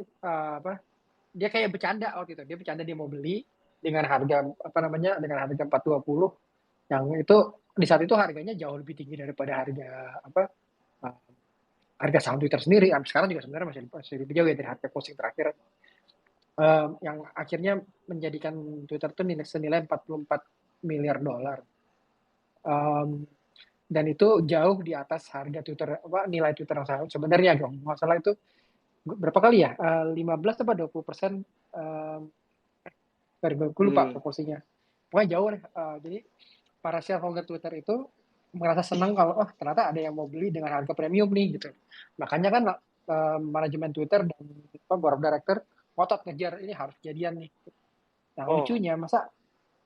dia kayak bercanda waktu itu. Dia bercanda dia mau beli dengan harga dengan harga 420, yang itu di saat itu harganya jauh lebih tinggi daripada harga saham Twitter sendiri. Sekarang juga sebenarnya masih lebih jauh ya dari harga closing terakhir. Yang akhirnya menjadikan Twitter itu senilai $44 miliar. Dan itu jauh di atas harga Twitter, nilai Twitter yang sebenarnya dong. Masalah itu berapa kali ya? 15 atau 20%. Gue lupa proporsinya. Pokoknya jauh deh. Jadi para shareholder Twitter itu merasa senang kalau ternyata ada yang mau beli dengan harga premium nih gitu. Makanya kan manajemen Twitter dan board of director ngotot ngejar ini harus kejadian nih. Nah lucunya masa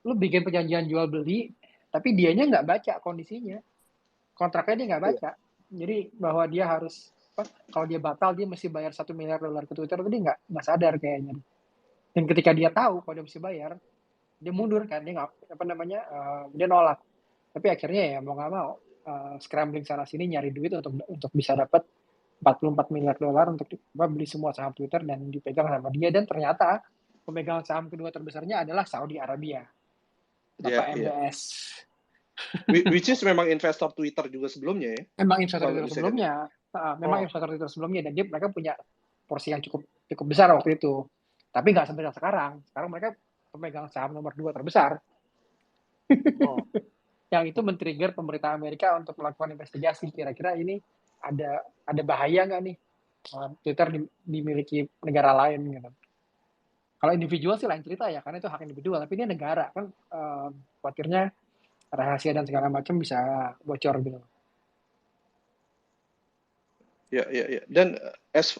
lu bikin perjanjian jual beli tapi dianya nggak baca kondisinya, kontraknya dia nggak baca. Jadi bahwa dia harus kalau dia batal dia mesti bayar $1 miliar ke Twitter, itu dia nggak sadar kayaknya. Dan ketika dia tahu kalau dia mesti bayar, dia mundur kan, dia dia nolak. Tapi akhirnya ya mau nggak mau scrambling sana sini nyari duit untuk bisa dapat $44 miliar untuk beli semua saham Twitter dan dipegang sama dia. Dan ternyata pemegang saham kedua terbesarnya adalah Saudi Arabia, Bapak MBS. Which is memang investor Twitter juga sebelumnya ya. Memang investor Twitter sebelumnya. Memang investor Twitter sebelumnya, dan mereka punya porsi yang cukup besar waktu itu. Tapi nggak sebesar sekarang. Sekarang mereka pemegang saham nomor 2 terbesar. Yang itu men-trigger pemerintah Amerika untuk melakukan investigasi. Kira-kira ini ada bahaya nggak nih Twitter dimiliki negara lain gitu. Kalau individual sih lain cerita ya, karena itu hak individual. Tapi ini negara kan, khawatirnya rahasia dan segala macam bisa bocor gitu. Ya. Dan as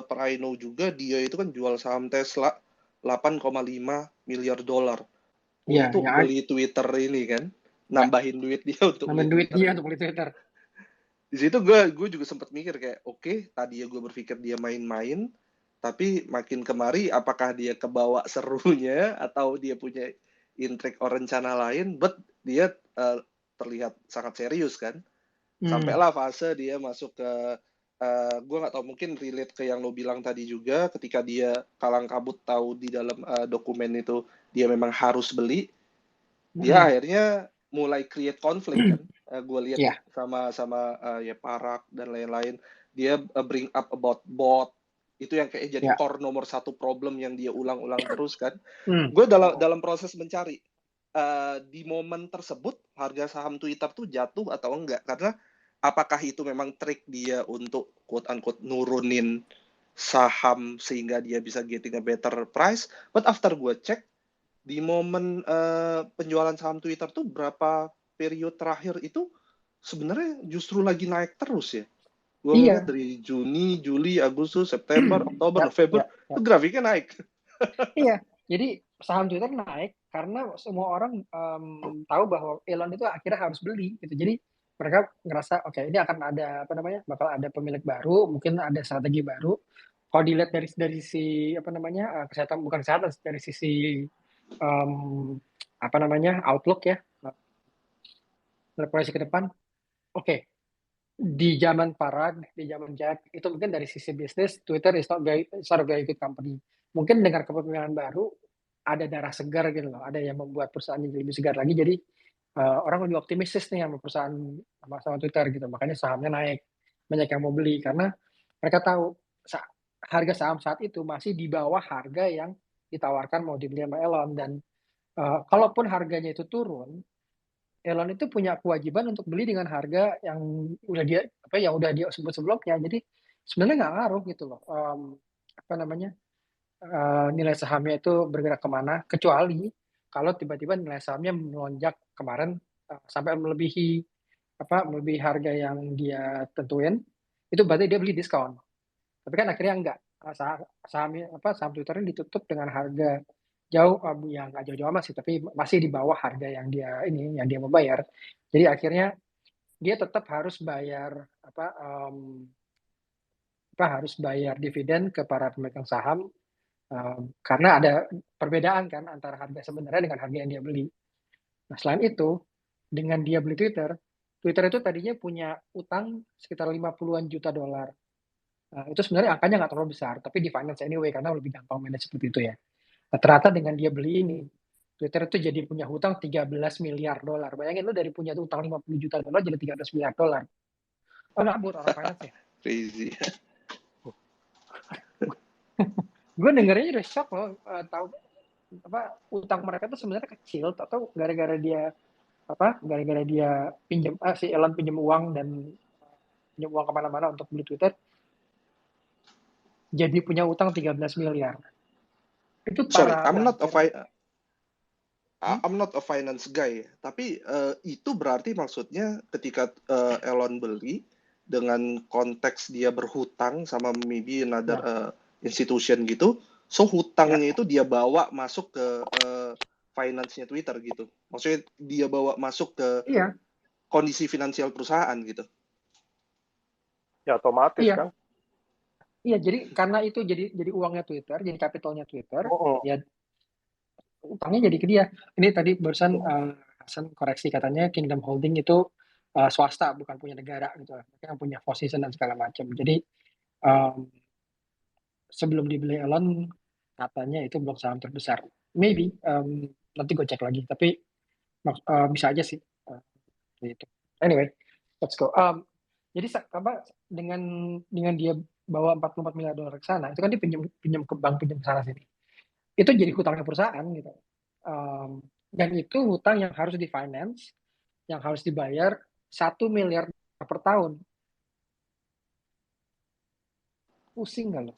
per I know juga dia itu kan jual saham Tesla $8,5 miliar. Iya, untuk ya, beli Twitter ini kan, ya, nambahin duit dia untuk beli nambahin duit Twitter dia gitu. untuk beli Twitter. Di situ gue juga sempat mikir kayak oke, tadi ya gue berpikir dia main-main, tapi makin kemari apakah dia kebawa serunya atau dia punya intrik or rencana lain, but dia terlihat sangat serius kan. Sampailah fase dia masuk ke gue nggak tahu, mungkin relate ke yang lo bilang tadi juga, ketika dia kalang kabut tahu di dalam dokumen itu dia memang harus beli, dia akhirnya mulai create konflik kan. Gue lihat Iya. sama ya Parag dan lain-lain, dia bring up about bot, itu yang kayak jadi Ya. core nomor satu problem yang dia ulang-ulang terus kan. Hmm. Gue dalam proses mencari di momen tersebut harga saham Twitter tuh jatuh atau enggak, karena apakah itu memang trik dia untuk quote unquote nurunin saham sehingga dia bisa getting a better price. But after gue cek di momen penjualan saham Twitter tuh berapa periode terakhir itu sebenarnya justru lagi naik terus ya. Gue Iya. ngeliat dari Juni, Juli, Agustus, September, Oktober, Ya, November, ya, ya. itu grafiknya naik. Iya, jadi saham Twitter naik karena semua orang tahu bahwa Elon itu akhirnya harus beli gitu. Jadi mereka ngerasa oke, ini akan ada apa namanya, bakal ada pemilik baru, mungkin ada strategi baru. Kalau dilihat dari si apa namanya kesehatan, bukan kesehatan, dari sisi apa namanya outlook ya, proyeksi ke depan. Oke, di zaman Parag, di zaman Jack, itu mungkin dari sisi bisnis Twitter is not a very good company. Mungkin dengan kepemimpinan baru ada darah segar gitu loh, ada yang membuat perusahaan jadi lebih segar lagi. Jadi orang lebih optimistis nih sama perusahaan, sama Twitter gitu. Makanya sahamnya naik, banyak yang mau beli karena mereka tahu harga saham saat itu masih di bawah harga yang ditawarkan mau dibeli sama Elon. Dan kalaupun harganya itu turun, Elon itu punya kewajiban untuk beli dengan harga yang udah dia sebut sebelumnya. Jadi sebenarnya nggak ngaruh gitu loh. Apa namanya, nilai sahamnya itu bergerak kemana, kecuali kalau tiba-tiba nilai sahamnya melonjak kemarin sampai melebihi harga yang dia tentuin, itu berarti dia beli diskon. Tapi kan akhirnya enggak. Saham Twitter ini ditutup dengan harga jauh, yang nggak jauh-jauh amat sih, tapi masih di bawah harga yang dia mau bayar. Jadi akhirnya dia tetap harus bayar harus bayar dividen ke para pemegang saham, karena ada perbedaan kan antara harga sebenarnya dengan harga yang dia beli. Nah, selain itu, dengan dia beli Twitter itu tadinya punya utang sekitar 50-an juta dolar. Itu sebenarnya angkanya nggak terlalu besar, tapi di finance anyway karena lebih gampang manage seperti itu ya. Nah, ternyata dengan dia beli ini, Twitter itu jadi punya hutang 13 miliar dolar. Bayangin lu dari punya utang 50 juta dolar jadi 13 miliar dolar. Oh, nggak buat orang finance ya. Crazy. Gue dengernya udah shock loh, tahu utang mereka tuh sebenarnya kecil, atau gara-gara dia si Elon pinjam uang kemana-mana untuk beli Twitter, jadi punya utang 13 miliar. Itu Sorry, para I'm not a finance guy, tapi itu berarti maksudnya ketika Elon beli dengan konteks dia berhutang sama maybe another institution gitu, so hutangnya itu dia bawa masuk ke finance-nya Twitter gitu. Maksudnya dia bawa masuk ke kondisi finansial perusahaan gitu. Ya otomatis kan. Iya, jadi karena itu jadi uangnya Twitter, jadi kapitalnya Twitter, ya utangnya jadi ke dia. Ini tadi barusan Hasan koreksi, katanya Kingdom Holding itu swasta, bukan punya negara gitu. Mereka yang punya position dan segala macam. Jadi sebelum dibeli Elon, katanya itu blok saham terbesar. Maybe nanti gue cek lagi, tapi bisa aja sih. Gitu. Anyway, let's go. Jadi dengan dia bawa 44 miliar dolar ke sana, itu kan dia pinjam ke bank, pinjam ke sana sini. Itu jadi hutangnya perusahaan gitu. Dan itu hutang yang harus di-finance, yang harus dibayar 1 miliar per tahun. Pusing nggak lo?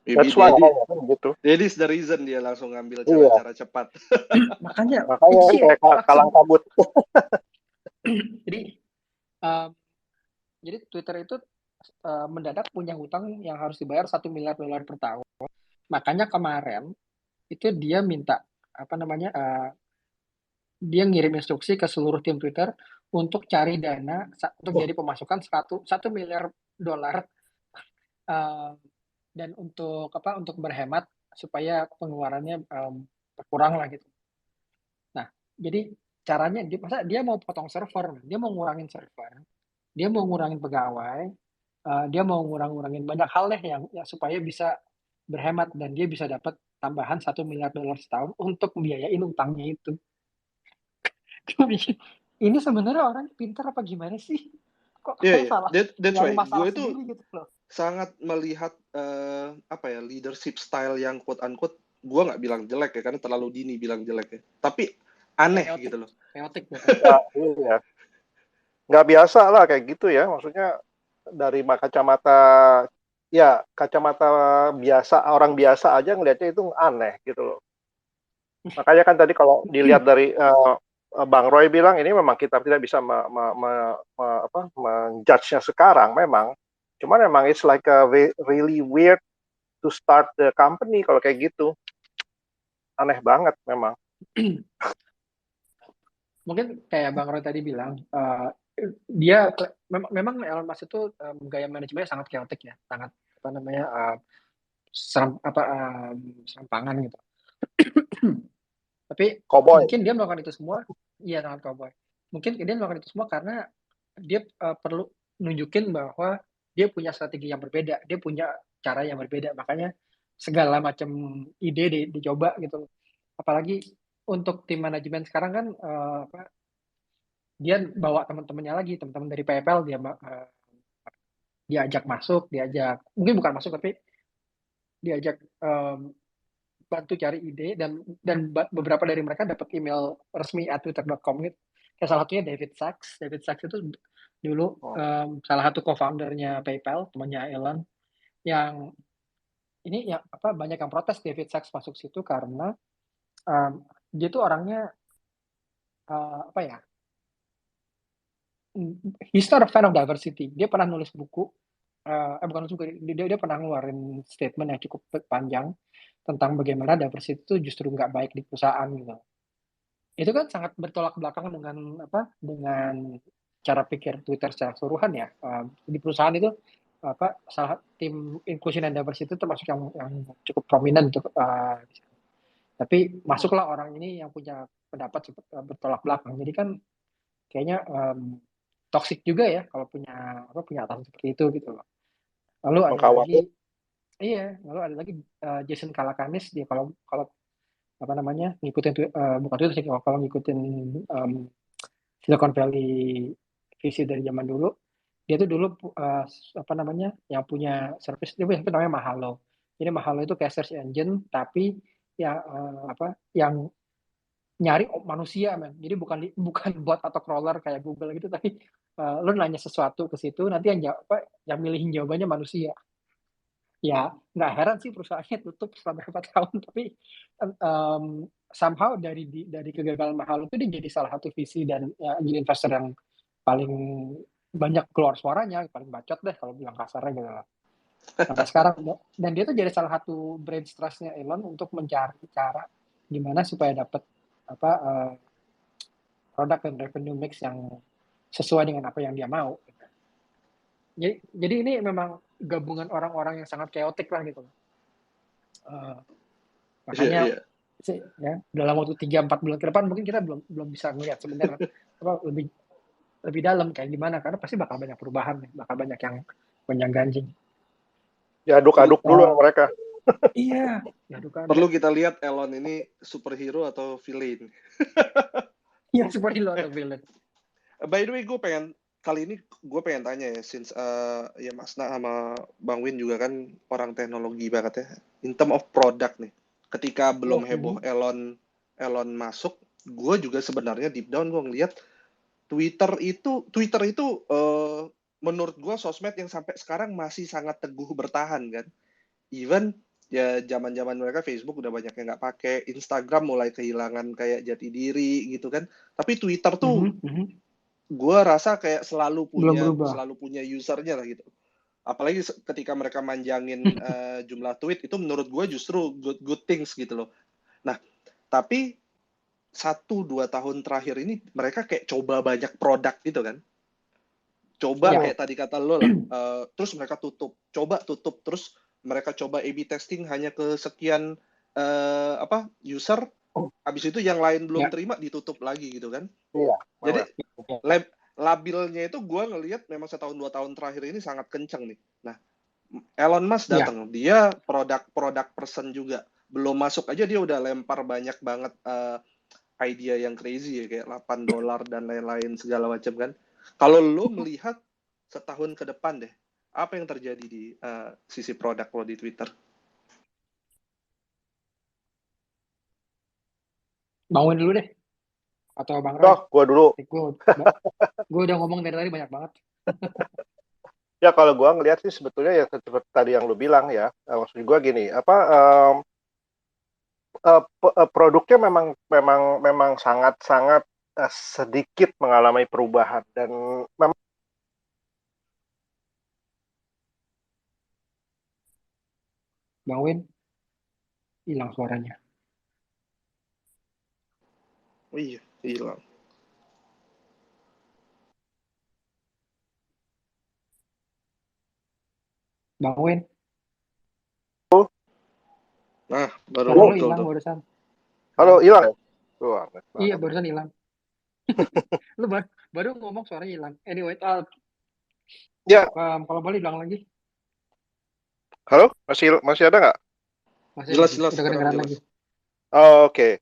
That's why gitu. That is the reason dia langsung ngambil cara cepat. Makanya kayak kalang kabut. Jadi Twitter itu mendadak punya hutang yang harus dibayar 1 miliar dolar per tahun. Makanya kemarin itu dia minta apa namanya dia ngirim instruksi ke seluruh tim Twitter untuk cari dana untuk jadi pemasukan 1 miliar dolar eh, dan untuk apa untuk berhemat supaya pengeluarannya berkurang lah gitu. Nah, jadi caranya masa dia mau potong server, dia mau ngurangin server, dia mau ngurangin pegawai, dia mau ngurangin banyak hal deh yang ya, supaya bisa berhemat dan dia bisa dapat tambahan 1 miliar dolar setahun untuk membiayain utangnya itu. Ini sebenarnya orang pintar apa gimana sih? Kok Iya, kayak iya. salah That's nyari why gue masalah itu sendiri gitu loh. sangat melihat apa ya, leadership style yang quote unquote, gue nggak bilang jelek ya karena terlalu dini bilang jelek ya, tapi aneh Chaotic, gitu loh. chaotic Ya, iya. Nggak biasa lah kayak gitu ya. Maksudnya dari kacamata kacamata biasa, orang biasa aja ngelihatnya itu aneh gitu loh. Makanya kan tadi kalau dilihat dari Bang Roy bilang ini memang kita tidak bisa menjudge-nya sekarang memang. Cuman memang it's like a really weird to start the company kalau kayak gitu. Aneh banget memang. Mungkin kayak Bang Roy tadi bilang, dia memang Elon Musk itu gaya manajemennya sangat chaotic ya, sangat apa namanya serampangan gitu. Tapi Cowboy. mungkin dia melakukan itu semua, iya sangat cowboy. Mungkin dia melakukan itu semua karena dia perlu nunjukin bahwa dia punya strategi yang berbeda, dia punya cara yang berbeda, makanya segala macam ide dicoba gitu. Apalagi untuk tim manajemen sekarang kan dia bawa teman-temannya lagi, teman-teman dari PayPal diajak masuk, mungkin bukan masuk tapi diajak bantu cari ide dan beberapa dari mereka dapat email resmi @twitter.com gitu. Kayak salah satunya David Sachs. David Sachs itu dulu salah satu co-foundernya PayPal, temannya Elon, yang ini yang apa banyak yang protes David Sachs masuk situ karena dia tuh orangnya apa ya? He's not a fan of diversity. Dia pernah nulis buku, bukan nulis buku, dia pernah ngeluarin statement yang cukup panjang tentang bagaimana diversity itu justru nggak baik di perusahaan gitu. Itu kan sangat bertolak belakang dengan cara pikir Twitter secara keseluruhan ya. Di perusahaan itu salah tim inclusion and diversity itu termasuk yang cukup prominent untuk tapi masuklah orang ini yang punya pendapat bertolak belakang. Jadi kan kayaknya toxic juga ya kalau punya atasan seperti itu gitu loh. Lalu ada lagi Jason Calacanis, dia kalau apa namanya ngikutin bukan Twitter sih, kalau ngikutin Silicon Valley visi dari zaman dulu, dia tuh dulu yang punya service, dia punya service namanya Mahalo. Jadi Mahalo itu kayak search engine tapi ya yang nyari manusia men. Jadi bukan bot atau crawler kayak Google gitu, tapi lu nanya sesuatu ke situ, nanti yang milihin jawabannya manusia. Ya nggak heran sih perusahaannya tutup selama beberapa tahun, tapi somehow dari kegagalan Mahalo itu dia jadi salah satu visi dan ya, jadi investor yang paling banyak keluar suaranya, paling bacot deh kalau bilang kasarnya gitu lah. Sampai sekarang, dan dia tuh jadi salah satu brain trust-nya Elon untuk mencari cara gimana supaya dapat produk dan revenue mix yang sesuai dengan apa yang dia mau. Jadi ini memang gabungan orang-orang yang sangat chaotic lah gitu. Makanya sih ya dalam waktu 3-4 bulan ke depan mungkin kita belum bisa melihat sebenarnya lebih dalam kayak gimana, karena pasti bakal banyak perubahan, bakal banyak yang gonjang-ganjing. Ya aduk-aduk dulu mereka. Iya, aduk-aduk. Perlu kita lihat Elon ini superhero atau villain. Iya, superhero atau villain. By the way, kali ini gue pengen tanya ya, since ya Mas Na sama Bang Win juga kan orang teknologi banget ya. In term of product nih, ketika belum heboh Elon masuk, gue juga sebenarnya deep down gue ngeliat Twitter itu menurut gue sosmed yang sampai sekarang masih sangat teguh bertahan kan. Even ya zaman mereka Facebook udah banyak yang nggak pakai, Instagram mulai kehilangan kayak jati diri gitu kan. Tapi Twitter tuh gue rasa kayak selalu punya usernya lah gitu. Apalagi ketika mereka manjangin jumlah tweet, itu menurut gue justru good things gitu loh. Nah, tapi 1-2 tahun terakhir ini mereka kayak coba banyak produk gitu kan. Coba kayak tadi kata lo lah, terus mereka tutup, terus mereka coba A/B testing hanya ke sekian user, habis itu yang lain belum terima ditutup lagi gitu kan. Iya. Jadi labilnya itu gue ngelihat memang 1-2 tahun terakhir ini sangat kenceng nih. Nah, Elon Musk datang, dia produk person juga, belum masuk aja dia udah lempar banyak banget idea yang crazy ya, kayak $8 dan lain-lain segala macam kan. Kalau lo melihat setahun ke depan deh, apa yang terjadi di sisi produk lo di Twitter? Bangun dulu deh. Atau Bang Roy? Gue dulu. Gue udah ngomong dari tadi banyak banget. Ya kalau gue ngelihat sih sebetulnya ya seperti tadi yang lu bilang ya, maksud gue gini, produknya memang sangat sedikit mengalami perubahan dan memang Bang Win, hilang suaranya. Oh iya, hilang. Bang Win. Nah, baru hilang barusan. Halo, hilang ya? Iya, barusan hilang. Lu baru ngomong suaranya hilang. Anyway, ya. Kalau boleh bilang lagi. Halo, masih ada nggak? Jelas. Udah kedengeran lagi. Oh, oke.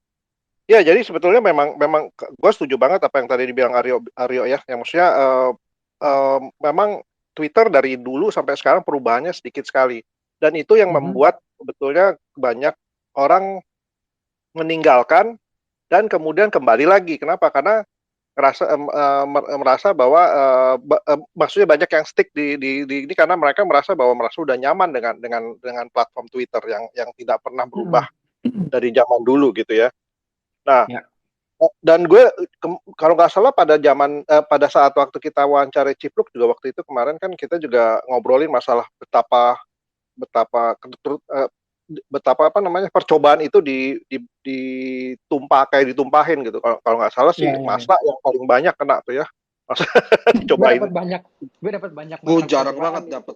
Ya, jadi sebetulnya memang gue setuju banget apa yang tadi dibilang Aryo ya. Yang maksudnya memang Twitter dari dulu sampai sekarang perubahannya sedikit sekali. Dan itu yang membuat sebetulnya banyak orang meninggalkan dan kemudian kembali lagi. Kenapa? Karena merasa bahwa maksudnya banyak yang stick di ini karena mereka merasa udah nyaman dengan platform Twitter yang tidak pernah berubah dari zaman dulu gitu ya. Nah, dan gue kalau nggak salah pada saat waktu kita wawancara Cipluk juga waktu itu kemarin kan kita juga ngobrolin masalah betapa percobaan itu ditumpahin gitu. Kalau nggak salah sih Masa yang paling banyak kena tuh ya. Masa dicobain. Gue dapat banyak. Gue jarang banget dapat.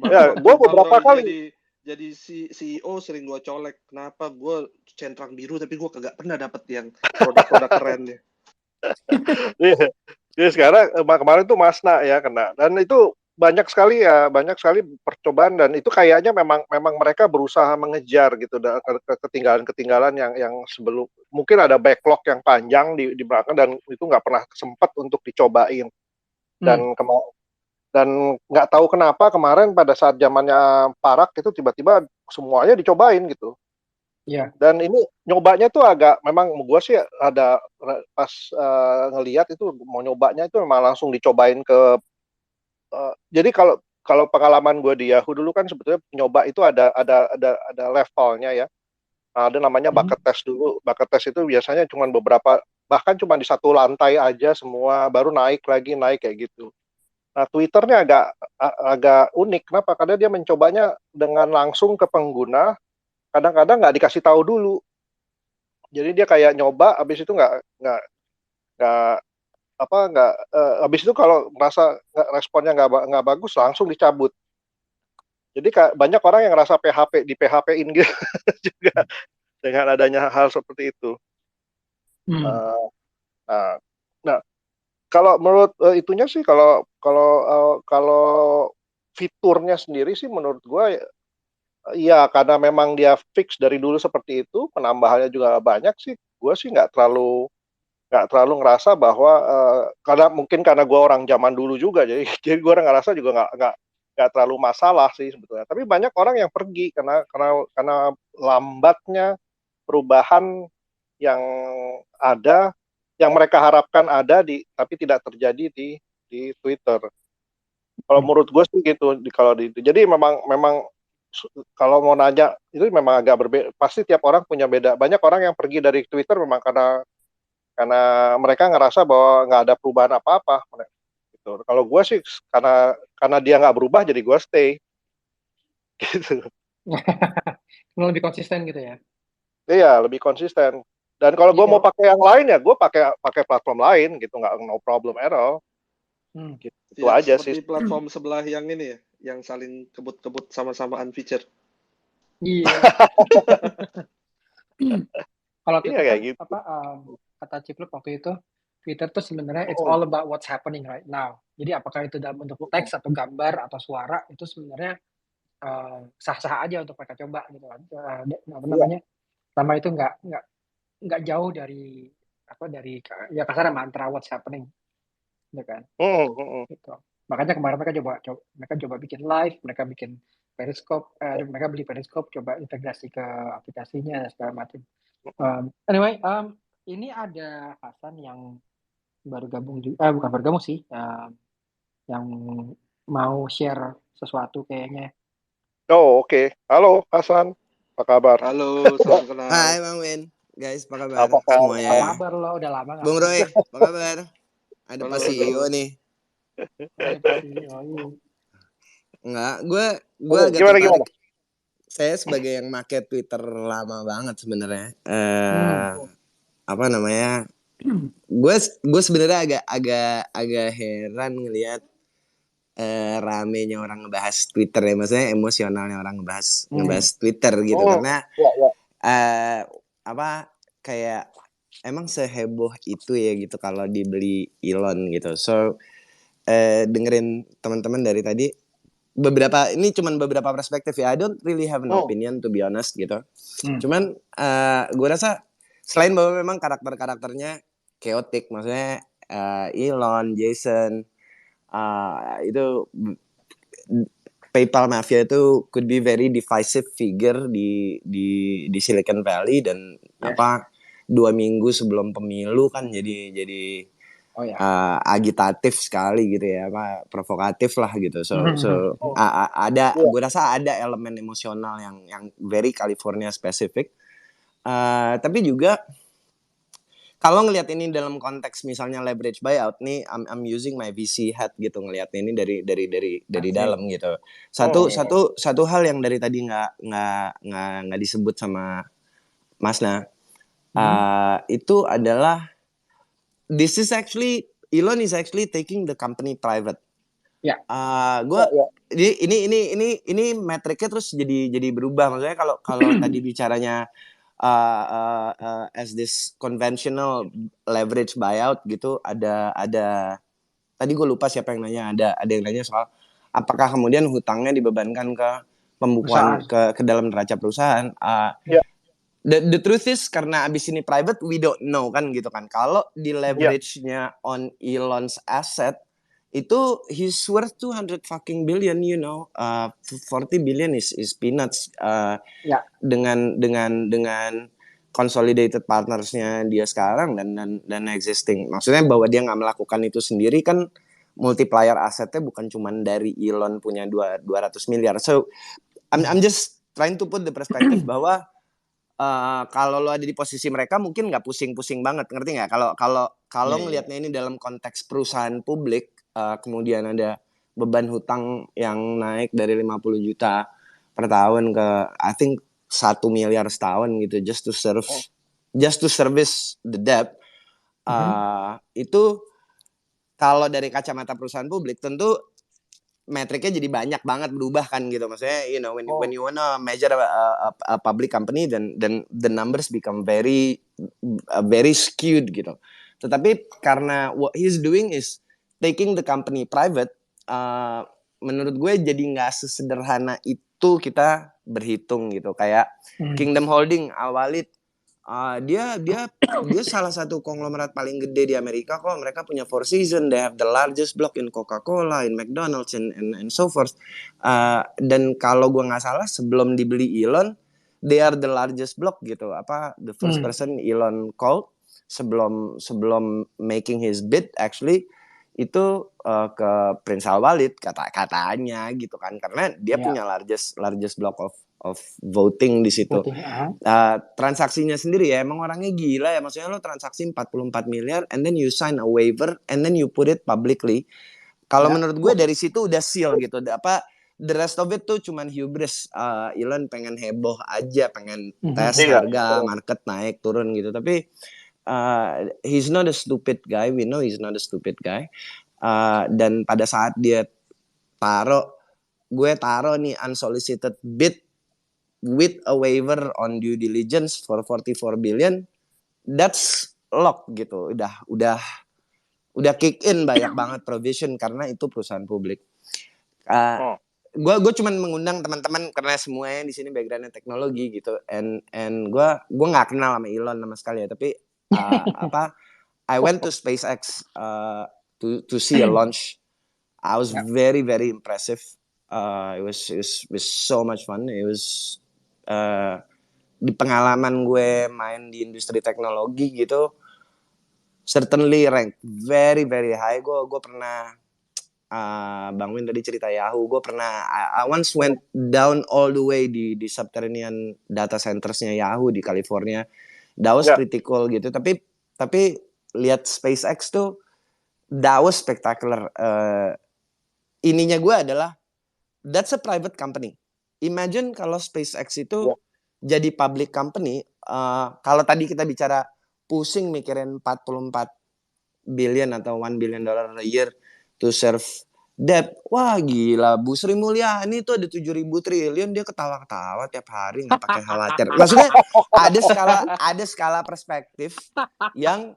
Ya, gue beberapa kali jadi CEO sering gue colek. Kenapa gue centang biru tapi gue kagak pernah dapat yang produk-produk kerennya. Jadi sekarang kemarin tuh Masna ya kena, dan itu banyak sekali percobaan, dan itu kayaknya memang mereka berusaha mengejar gitu ketinggalan yang sebelum, mungkin ada backlog yang panjang di belakang dan itu nggak pernah sempat untuk dicobain. Dan nggak tahu kenapa kemarin pada saat zamannya Parak itu tiba-tiba semuanya dicobain gitu. Dan ini nyobanya tuh agak, memang gue sih ada pas ngelihat itu mau nyobanya itu memang langsung dicobain ke jadi kalau pengalaman gue di Yahoo dulu kan sebetulnya nyoba itu ada levelnya ya. Ada namanya bucket test dulu. Bucket test itu biasanya cuma beberapa, bahkan cuma di satu lantai aja semua, baru naik kayak gitu. Nah, Twitternya agak unik. Kenapa? Karena dia mencobanya dengan langsung ke pengguna, kadang-kadang nggak dikasih tahu dulu. Jadi dia kayak nyoba, habis itu habis itu kalau merasa responnya nggak bagus, langsung dicabut. Jadi banyak orang yang ngerasa di PHP-in gitu juga dengan adanya hal seperti itu. Nah, kalau menurut itunya sih, kalau fiturnya sendiri sih menurut gue ya karena memang dia fix dari dulu seperti itu, penambahannya juga banyak sih. Gue sih nggak terlalu ngerasa bahwa karena gue orang zaman dulu juga, jadi gue ngerasa juga nggak terlalu masalah sih sebetulnya. Tapi banyak orang yang pergi karena lambatnya perubahan yang ada, yang mereka harapkan ada tapi tidak terjadi di Twitter. Kalau menurut gue sih gitu jadi memang kalau mau nanya itu memang agak berbeda. Pasti tiap orang punya beda. Banyak orang yang pergi dari Twitter memang karena mereka ngerasa bahwa nggak ada perubahan apa-apa. Gitu. Kalau gue sih karena dia nggak berubah, jadi gue stay. Gitu. Lebih konsisten gitu ya. Iya, lebih konsisten. Dan kalau gue mau Iya. pakai yang lain ya gue pakai platform lain gitu, nggak no problem at all. Gitu Tidak aja sih. seperti platform sebelah yang ini ya, yang saling kebut-kebut sama-samaan feature. Iya. Kalau Iya Twitter kan kayak gitu. kata Cipluk waktu itu, Twitter tuh sebenarnya it's Oh, all about what's happening right now. Jadi apakah itu dalam bentuk teks atau gambar atau suara itu sebenarnya sah-sah aja untuk mereka coba gitu kan. Apa iya. namanya? Sama itu nggak jauh dari dari ya kasarnya mantra what's happening, gitu kan. Gitu. Makanya kemarin mereka coba bikin live, mereka bikin Periscope, mereka beli Periscope, coba integrasi ke aplikasinya dan segala macam. Anyway, ini ada Hasan yang baru gabung juga, bukan baru gabung sih, yang mau share sesuatu kayaknya. Oh, oke. Halo Hasan, apa kabar? Halo, salam kenal. Hai Bang Win, guys, apa kabar Apa semuanya? Apa kabar lo? Udah lama nggak? Bung Roy, apa kabar? Ada Halo, Pak halo. CEO nih. Hai Pak CEO. Enggak, gue Oh, agak gimana? tertarik. Saya sebagai yang make Twitter lama banget sebenarnya. Apa namanya? Gue sebenarnya agak heran ngelihat ramenya orang ngebahas Twitter ya, maksudnya emosionalnya orang ngebahas Twitter gitu, karena apa kayak emang seheboh itu ya gitu kalau dibeli Elon gitu. So dengerin teman-teman dari tadi, ini cuman beberapa perspektif ya. I don't really have an opinion to be honest gitu. Cuman gue rasa selain bahwa memang karakternya chaotic, maksudnya Elon, Jason, itu PayPal mafia itu could be very divisive figure di Silicon Valley, dan apa 2 minggu sebelum pemilu kan jadi agitatif sekali gitu ya, apa provokatif lah gitu. Ada, gue rasa ada elemen emosional yang very California specific. Tapi juga kalau ngelihat ini dalam konteks misalnya leverage buyout nih, I'm using my VC hat gitu, ngelihat ini dari dalam gitu. Satu hal yang dari tadi nggak disebut sama Masna, itu adalah Elon is actually taking the company private. Ya. Ini metriknya terus jadi berubah. Maksudnya kalau tadi bicaranya as this conventional leverage buyout gitu, ada tadi gue lupa siapa yang nanya, ada yang nanya soal apakah kemudian hutangnya dibebankan ke pembukuan ke dalam neraca perusahaan. The truth is, karena abis ini private, we don't know kan gitu kan. Kalau di leverage-nya on Elon's asset, itu he's worth 200 fucking billion, you know. 40 billion is peanuts. Dengan consolidated partnersnya dia sekarang dan existing. Maksudnya bahwa dia nggak melakukan itu sendiri kan, multiplier asetnya bukan cuma dari Elon punya 200 miliar. So I'm just trying to put the perspective bahwa kalau lo ada di posisi mereka mungkin nggak pusing-pusing banget, ngerti nggak? Kalau ngelihatnya ini dalam konteks perusahaan publik, kemudian ada beban hutang yang naik dari 50 juta per tahun ke I think 1 miliar setahun gitu, just to service the debt. Itu kalau dari kacamata perusahaan publik tentu metriknya jadi banyak banget berubah kan gitu. Maksudnya when you wanna measure a public company, then the numbers become very skewed gitu. Tetapi karena what he's doing is taking the company private, menurut gue jadi nggak sesederhana itu kita berhitung gitu. Kayak Kingdom Holding awalnya dia salah satu konglomerat paling gede di Amerika kok. Mereka punya Four Seasons, they have the largest block in Coca-Cola, in McDonald's, and so forth. Dan kalau gue nggak salah sebelum dibeli Elon, they are the largest block gitu. The first person Elon called sebelum making his bid actually itu ke Prince Al Walid katanya gitu kan, karena dia punya largest block of voting di situ. Transaksinya sendiri ya emang orangnya gila ya, maksudnya lo transaksi 44 miliar and then you sign a waiver and then you put it publicly. Kalau menurut gue dari situ udah seal gitu. the rest of it tuh cuman hubris. Elon pengen heboh aja, pengen tes Iya. harga market naik turun gitu. Tapi he's not a stupid guy. We know he's not a stupid guy. Dan pada saat dia gue taro nih unsolicited bid with a waiver on due diligence for 44 billion, that's lock gitu. Udah kick in banyak banget provision karena itu perusahaan publik. Gue cuman mengundang teman-teman karena semuanya di sini backgroundnya teknologi gitu, and gue nggak kenal sama Elon sama sekali ya, tapi I went to SpaceX to see a launch. I was very very impressive. It was so much fun. It was di pengalaman gue main di industri teknologi gitu, certainly rank very very high. Gue pernah Bang Win tadi cerita Yahoo, gue pernah I once went down all the way di subterranean data centersnya Yahoo di California. That was pretty cool gitu. Tapi lihat SpaceX tuh, that was spectacular. Ininya gue adalah that's a private company. Imagine kalau SpaceX itu jadi public company. Kalau tadi kita bicara pusing mikirin 44 billion atau $1 billion a year to serve debt. Wah gila, Bu Sri Mulyani tuh ada 7.000 triliun, dia ketawa-ketawa tiap hari nggak pakai khawatir. Maksudnya ada skala perspektif yang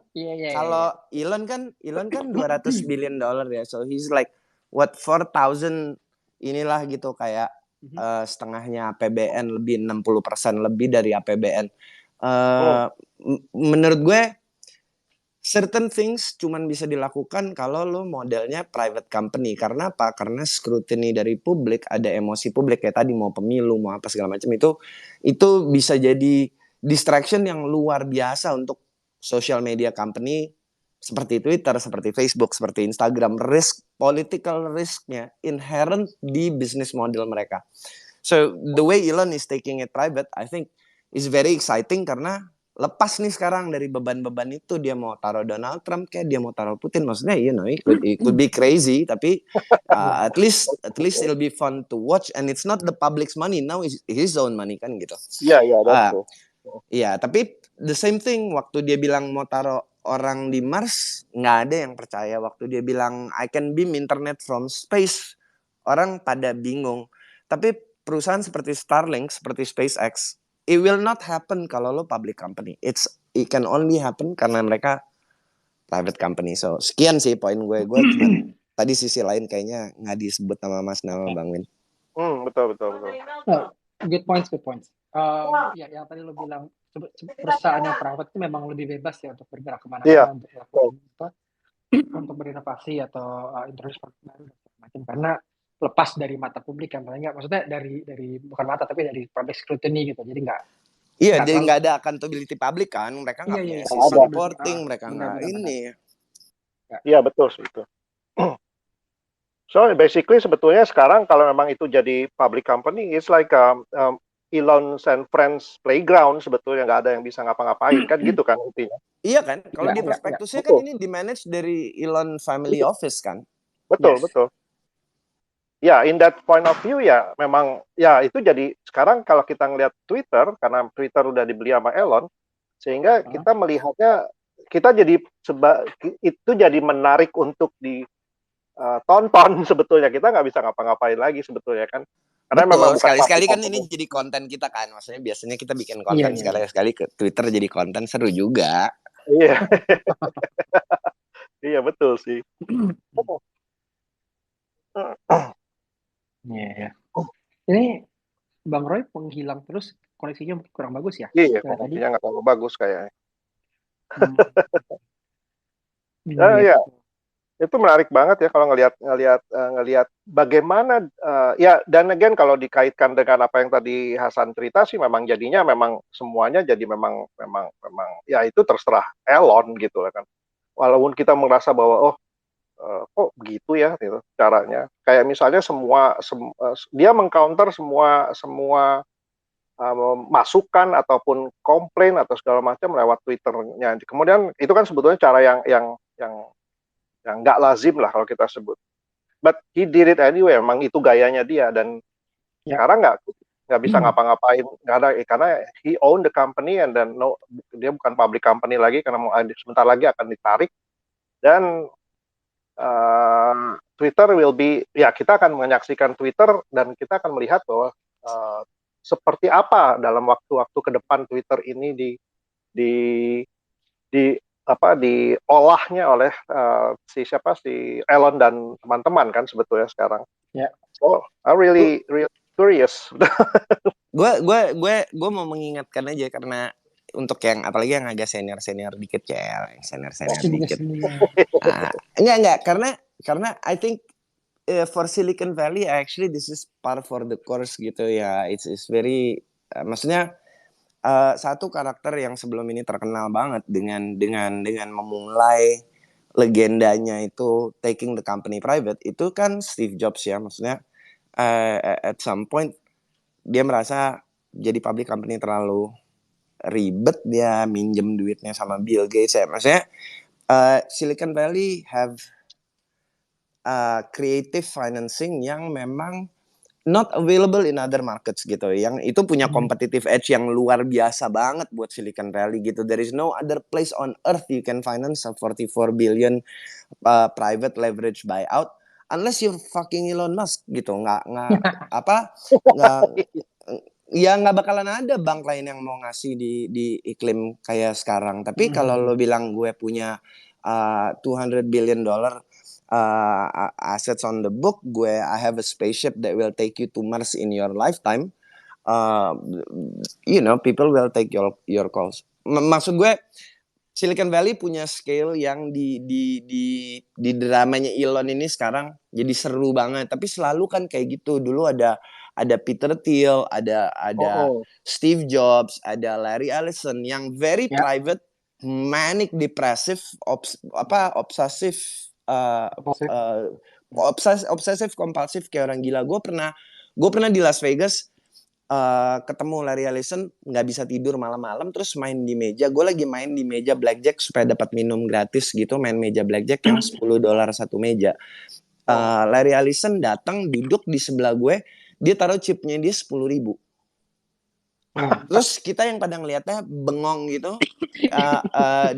kalau Elon kan 200 billion dollar ya, so he's like what 4,000 inilah gitu, kayak setengahnya APBN, lebih 60% lebih dari APBN. Menurut gue certain things cuman bisa dilakukan kalau lo modelnya private company. Karena apa? Karena scrutiny dari publik, ada emosi publik kayak tadi mau pemilu, mau apa segala macam, itu bisa jadi distraction yang luar biasa untuk social media company seperti Twitter, seperti Facebook, seperti Instagram. Political risknya inherent di business model mereka. So the way Elon is taking it private, I think is very exciting karena lepas nih sekarang dari beban-beban itu. Dia mau taruh Donald Trump kayak dia mau taruh Putin, maksudnya it could be crazy, tapi at least it'll be fun to watch, and it's not the public's money, now is his own money kan gitu. Iya, tapi the same thing waktu dia bilang mau taruh orang di Mars, nggak ada yang percaya. Waktu dia bilang I can beam internet from space, orang pada bingung. Tapi perusahaan seperti Starlink, seperti SpaceX, it will not happen kalau lo public company. It can only happen karena mereka private company. So sekian sih poin gue. Gue cuma tadi sisi lain kayaknya nggak disebut nama Mas nama Bang Win. Betul. Good points. Ya yang tadi lo bilang perusahaan yang private itu memang lebih bebas ya untuk bergerak kemana-mana, untuk berinovasi atau introduksi baru macam, karena lepas dari mata publik yang paling nggak, maksudnya dari bukan mata tapi dari public scrutiny gitu, jadi nggak. Iya, jadi nggak ada accountability public kan, mereka nggak punya SEC reporting, mereka nggak ini. Iya betul sih itu. So basically sebetulnya sekarang kalau memang itu jadi public company, it's like Elon and Friends playground, sebetulnya nggak ada yang bisa ngapa-ngapain kan gitu kan intinya. Iya kan, kalau di prospektusnya kan ini di-manage dari Elon Family Office kan. Betul. Ya, in that point of view ya memang ya itu jadi sekarang kalau kita ngelihat Twitter, karena Twitter udah dibeli sama Elon, sehingga kita melihatnya kita jadi itu jadi menarik untuk ditonton sebetulnya. Kita nggak bisa ngapa-ngapain lagi sebetulnya kan. Karena memang sekali-sekali kan ini jadi konten kita kan, maksudnya biasanya kita bikin konten sekali-sekali ke Twitter jadi konten, seru juga. Iya. Iya betul sih. Iya. Ini Bang Roy menghilang terus, koneksinya kurang bagus ya? Iya, koneksinya nggak terlalu bagus kayaknya. Iya. Itu menarik banget ya kalau ngelihat bagaimana ya, dan again kalau dikaitkan dengan apa yang tadi Hasan cerita sih, memang jadinya memang semuanya jadi memang ya itu terserah Elon gitu kan. Walaupun kita merasa bahwa kok begitu ya gitu caranya. Kayak misalnya dia mengcounter semua masukan ataupun komplain atau segala macam lewat Twitternya. Kemudian itu kan sebetulnya cara yang nggak lazim lah kalau kita sebut. but he did it anyway. Emang itu gayanya dia, dan sekarang nggak bisa ngapa-ngapain, nggak ada, karena he own the company and then dia bukan public company lagi karena sebentar lagi akan ditarik, dan Twitter will be, ya kita akan menyaksikan Twitter dan kita akan melihat bahwa seperti apa dalam waktu-waktu ke depan Twitter ini diolahnya oleh si Elon dan teman-teman kan sebetulnya sekarang. So I'm really curious. gue mau mengingatkan aja, karena untuk yang apalagi yang agak senior dikit ya, senior dikit. Enggak, karena I think for Silicon Valley actually this is par for the course gitu ya. It's very maksudnya satu karakter yang sebelum ini terkenal banget dengan memulai legendanya itu taking the company private, itu kan Steve Jobs ya. Maksudnya at some point dia merasa jadi public company terlalu ribet, dia minjem duitnya sama Bill Gates ya. Maksudnya Silicon Valley have creative financing yang memang not available in other markets gitu, yang itu punya competitive edge yang luar biasa banget buat Silicon Valley gitu. There is no other place on earth you can finance a 44 billion private leverage buyout unless you're fucking Elon Musk gitu. Nggak ya nggak bakalan ada bank lain yang mau ngasih di iklim kayak sekarang. Tapi kalau lo bilang gue punya $200 billion assets on the book, I have a spaceship that will take you to Mars in your lifetime, people will take your calls. Maksud gue Silicon Valley punya scale yang di dramanya Elon ini sekarang jadi seru banget. Tapi selalu kan kayak gitu. Dulu ada Peter Thiel, ada Steve Jobs, ada Larry Ellison yang very private, manic depressive, obsesif kompulsif kayak orang gila. Gue pernah di Las Vegas ketemu Larry Ellison, nggak bisa tidur malam-malam, terus main di meja. Gue lagi main di meja blackjack supaya dapat minum gratis gitu, main meja blackjack yang $10 satu meja. Larry Ellison datang duduk di sebelah gue, dia taruh chipnya dia 10.000. Terus kita yang pada ngeliatnya bengong gitu.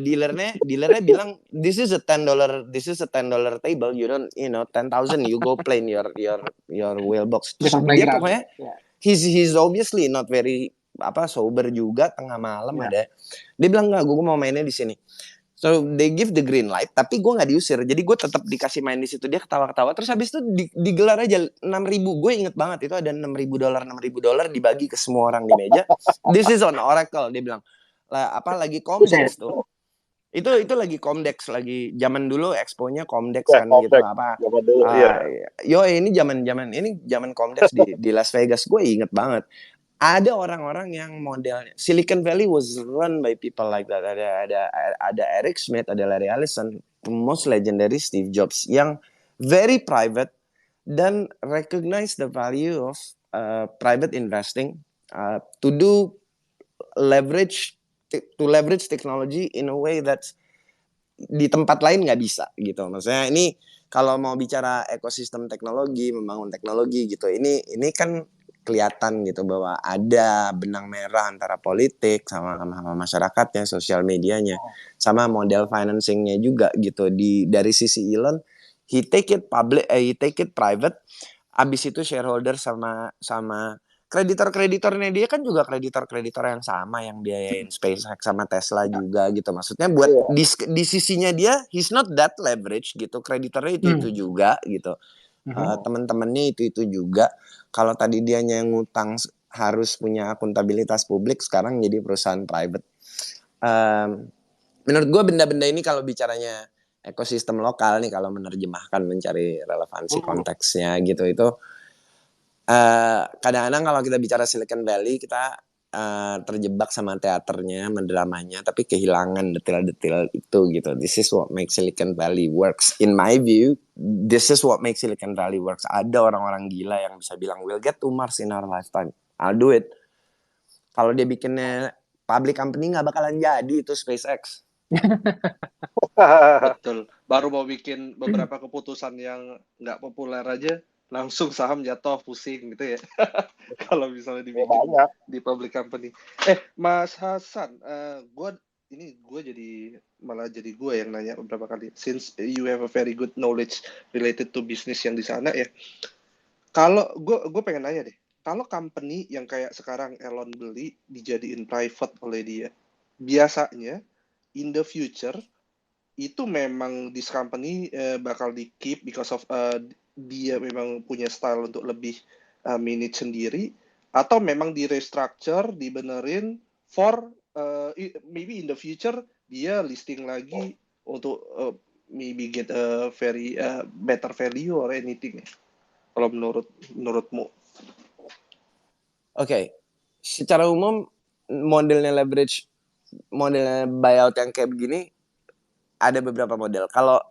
Dealernya bilang this is a $10 table, you don't, 10,000 you go play in your whale box. Terus dia pokoknya he's obviously not very sober juga, tengah malam ada. Dia bilang enggak, gue mau mainnya di sini. So they give the green light, tapi gue nggak diusir. Jadi gue tetap dikasih main di situ. Dia ketawa-ketawa. Terus habis itu digelar aja 6.000. Gue inget banget itu ada $6.000 dibagi ke semua orang di meja. This is on Oracle, dia bilang. Lagi Comdex tuh. Itu lagi Comdex, lagi zaman dulu expo-nya Comdex kan gitu ini zaman Comdex di Las Vegas. Gue inget banget. Ada orang-orang yang modelnya Silicon Valley was run by people like that. Ada Eric Schmidt, ada Larry Ellison, most legendary Steve Jobs yang very private dan recognize the value of private investing to leverage technology in a way that di tempat lain nggak bisa gitu. Maksudnya ini kalau mau bicara ekosistem teknologi, membangun teknologi gitu, ini kan kelihatan gitu bahwa ada benang merah antara politik sama masyarakatnya, sosial medianya, sama model financingnya juga gitu. Dari sisi Elon, he take it private, abis itu shareholder sama kreditor-kreditornya dia kan juga kreditor yang sama yang biayain SpaceX sama Tesla juga gitu. Maksudnya buat di sisinya dia he's not that leverage gitu, kreditornya itu juga gitu. Teman-temannya itu juga. Kalau tadi dia yang ngutang harus punya akuntabilitas publik, sekarang jadi perusahaan private. Menurut gue benda-benda ini kalau bicaranya ekosistem lokal nih, kalau menerjemahkan mencari relevansi konteksnya gitu, itu kadang-kadang kalau kita bicara Silicon Valley kita terjebak sama teaternya, mendramanya, tapi kehilangan detail-detail itu gitu. This is what makes Silicon Valley works. In my view, this is what makes Silicon Valley works. Ada orang-orang gila yang bisa bilang we'll get to Mars in our lifetime. I'll do it. Kalau dia bikinnya public company nggak bakalan jadi itu SpaceX. Betul. Baru mau bikin beberapa keputusan yang nggak populer aja, langsung saham jatuh, pusing gitu ya. Kalau misalnya Ya, dibikin banyak. di public company. Mas Hasan, gue jadi malah jadi gue yang nanya beberapa kali. Since you have a very good knowledge related to business yang di sana ya. Kalau gue pengen nanya deh, kalau company yang kayak sekarang Elon beli dijadiin private oleh dia, biasanya in the future itu memang this company bakal di keep because of dia memang punya style untuk lebih manage sendiri, atau memang di restructure, dibenerin for maybe in the future dia listing lagi untuk maybe get a very better value or anything. Kalau menurutmu? Oke, secara umum modelnya buyout yang kayak begini ada beberapa model. Kalau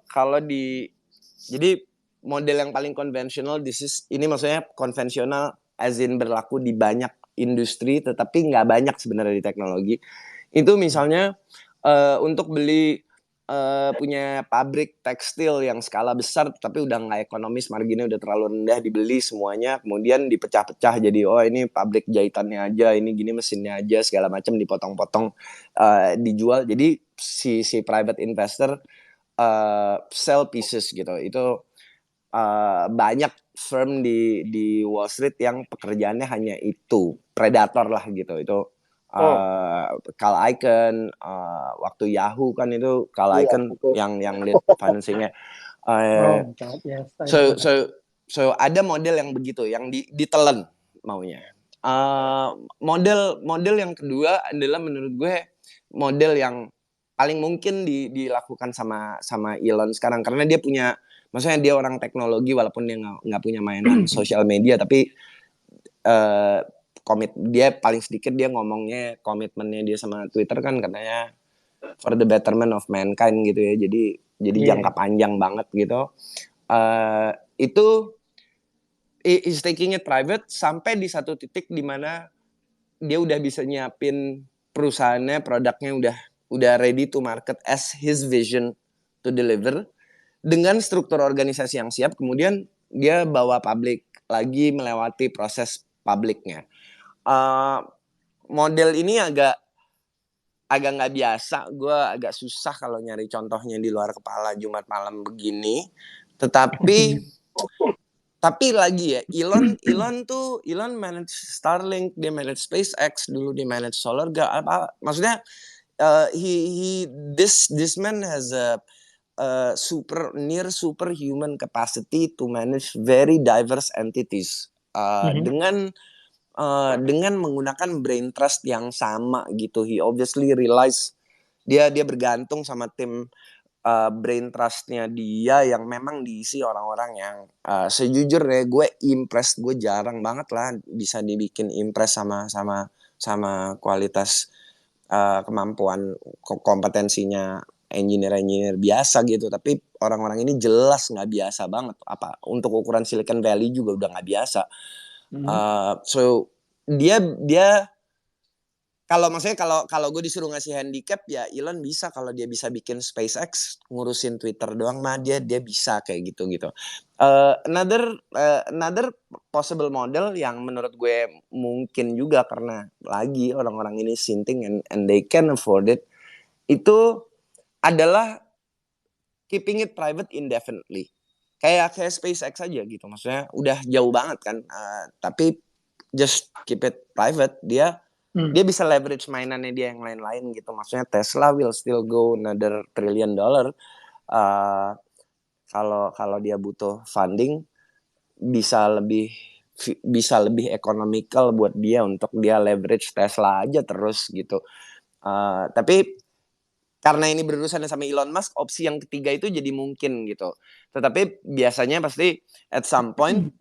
jadi model yang paling konvensional ini maksudnya konvensional as in berlaku di banyak industri tetapi nggak banyak sebenarnya di teknologi. Itu misalnya untuk beli punya pabrik tekstil yang skala besar tapi udah nggak ekonomis, marginnya udah terlalu rendah, dibeli semuanya kemudian dipecah-pecah jadi ini pabrik jahitannya aja, ini gini mesinnya aja, segala macam dipotong-potong, dijual. Jadi si private investor sell pieces gitu. Itu banyak firm di Wall Street yang pekerjaannya hanya itu, predator lah gitu. Itu Carl Icahn, waktu Yahoo kan itu Carl Iya, Icahn betul. yang lead financingnya. Oh my God, yes, I So know that. so ada model yang begitu, yang ditelen maunya. Model yang kedua adalah menurut gue model yang paling mungkin dilakukan sama Elon sekarang karena dia punya, maksudnya dia orang teknologi walaupun dia nggak punya mainan sosial media, tapi dia paling sedikit dia ngomongnya komitmennya dia sama Twitter kan katanya for the betterment of mankind gitu ya, jadi jangka panjang banget gitu. Itu is taking it private sampai di satu titik di mana dia udah bisa nyiapin perusahaannya, produknya udah ready to market as his vision to deliver dengan struktur organisasi yang siap. Kemudian dia bawa publik lagi melewati proses publiknya. Model ini agak nggak biasa. Gue agak susah kalau nyari contohnya di luar kepala Jumat malam begini. Tetapi lagi ya, Elon manage Starlink, dia manage SpaceX, dulu dia manage SolarGa, maksudnya this man has a near superhuman capacity to manage very diverse entities dengan menggunakan brain trust yang sama gitu. He obviously realize dia bergantung sama tim brain trustnya dia yang memang diisi orang-orang yang sejujurnya gue impressed, gue jarang banget lah bisa dibikin impress sama kualitas kemampuan kompetensinya engineer biasa gitu, tapi orang-orang ini jelas nggak biasa banget, apa untuk ukuran Silicon Valley juga udah nggak biasa. So dia maksudnya kalau gue disuruh ngasih handicap ya Elon bisa, kalau dia bisa bikin SpaceX, ngurusin Twitter doang mah dia bisa kayak gitu. Another possible model yang menurut gue mungkin juga karena lagi orang-orang ini sinting and they can afford it, itu adalah keeping it private indefinitely. Kayak SpaceX aja gitu, maksudnya udah jauh banget kan, tapi just keep it private. Dia bisa leverage mainannya dia yang lain-lain gitu. Maksudnya Tesla will still go another $1 trillion. Kalau dia butuh funding bisa lebih economical buat dia untuk dia leverage Tesla aja terus gitu. Tapi karena ini berurusan sama Elon Musk, opsi yang ketiga itu jadi mungkin gitu. Tetapi biasanya pasti at some point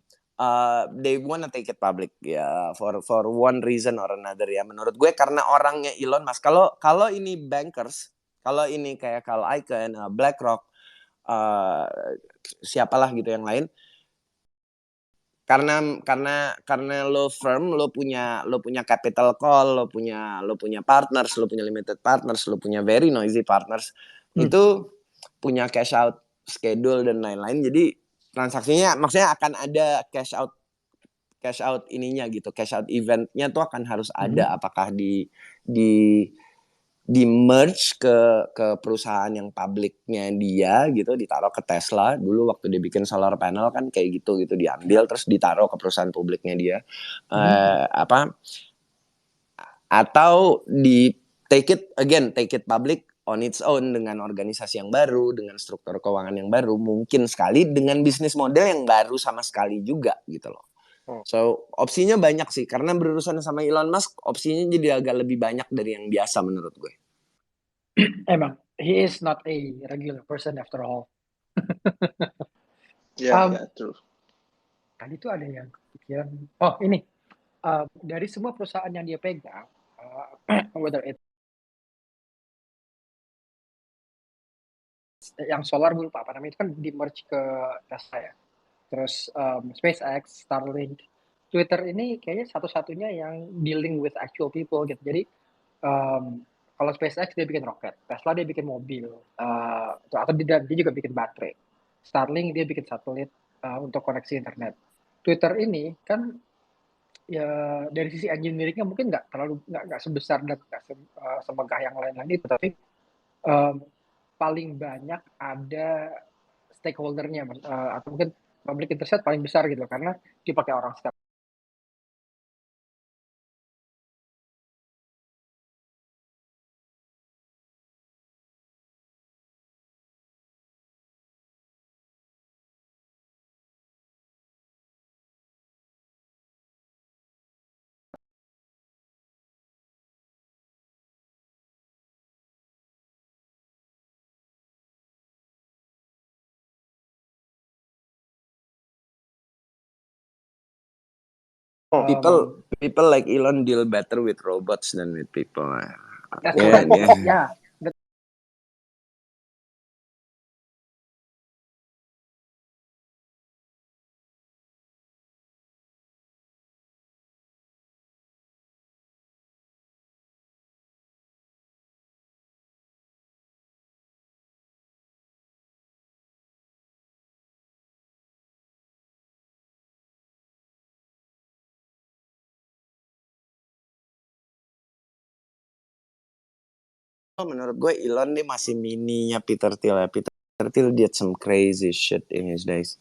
they wanna take it public ya, for one reason or another ya. Menurut gue karena orangnya Elon Musk. Kalau ini bankers, kalau ini kayak Carl Icahn, BlackRock, siapalah gitu yang lain, karena lo firm, lo punya capital call, lo punya partners, lo punya limited partners, lo punya very noisy partners, itu punya cash out schedule dan lain-lain. Jadi transaksinya maksudnya akan ada cash out ininya gitu, cash out eventnya tuh akan harus ada. Apakah di merge ke perusahaan yang publiknya dia gitu, ditaruh ke Tesla dulu waktu dia bikin solar panel kan kayak gitu diambil terus ditaruh ke perusahaan publiknya dia, atau di take it public on its own dengan organisasi yang baru, dengan struktur keuangan yang baru, mungkin sekali dengan bisnis model yang baru sama sekali juga gitu loh. So opsinya banyak sih, karena berurusan sama Elon Musk opsinya jadi agak lebih banyak dari yang biasa menurut gue. Emang, he is not a regular person after all. True. Tadi tuh ada yang kepikiran. Oh ini, dari semua perusahaan yang dia pegang, whether it yang solar gue lupa apa namanya, itu kan di merge ke Tesla ya. Terus SpaceX, Starlink, Twitter ini kayaknya satu-satunya yang dealing with actual people gitu. Jadi kalau SpaceX dia bikin roket, Tesla dia bikin mobil, atau dia juga bikin baterai. Starlink dia bikin satelit untuk koneksi internet. Twitter ini kan ya dari sisi engineeringnya mungkin nggak sebesar dan nggak semegah yang lain-lain itu, tapi paling banyak ada stakeholdernya, atau mungkin public interest paling besar gitu loh, karena dipakai orang sekarang. People like Elon deal better with robots than with people. That's correct. Yeah. Menurut gue Elon dia masih mininya Peter Thiel ya. Peter Thiel did some crazy shit in his days.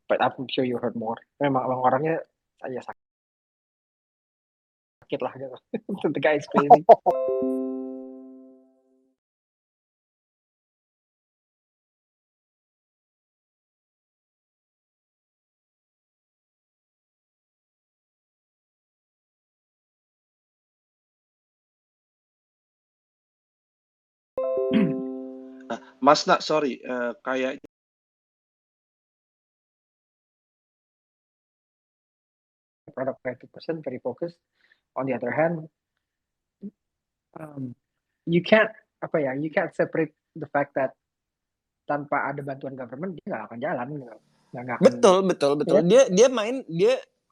But I'm sure you heard more. Memang orangnya saya sakit lah gitu. The guy is crazy. Mas Nak, sorry, kayak product 90% very focused. On the other hand, you can't separate the fact that tanpa ada bantuan government dia nggak akan jalan. Betul. Yeah.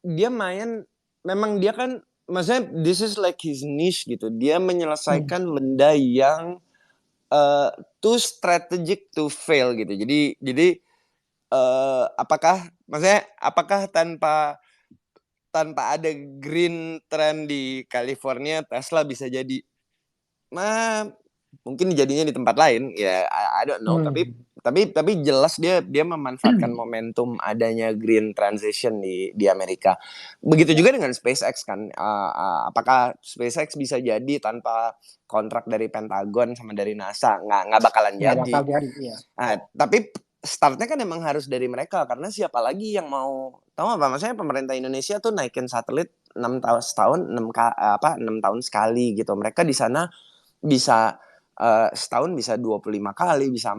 Dia main memang dia kan maksudnya this is like his niche gitu. Dia menyelesaikan benda yang too strategic to fail gitu. Jadi apakah tanpa ada green trend di California Tesla bisa jadi mungkin jadinya di tempat lain ya, I don't know. Tapi jelas dia memanfaatkan momentum adanya green transition di Amerika. Begitu juga dengan SpaceX kan. Apakah SpaceX bisa jadi tanpa kontrak dari Pentagon sama dari NASA? Nggak bakalan jadi. Iya. Tapi startnya kan emang harus dari mereka, karena siapa lagi yang mau tahu apa? Maksudnya pemerintah Indonesia tuh naikin satelit 6 tahun sekali gitu. Mereka di sana bisa setahun bisa 25 kali, bisa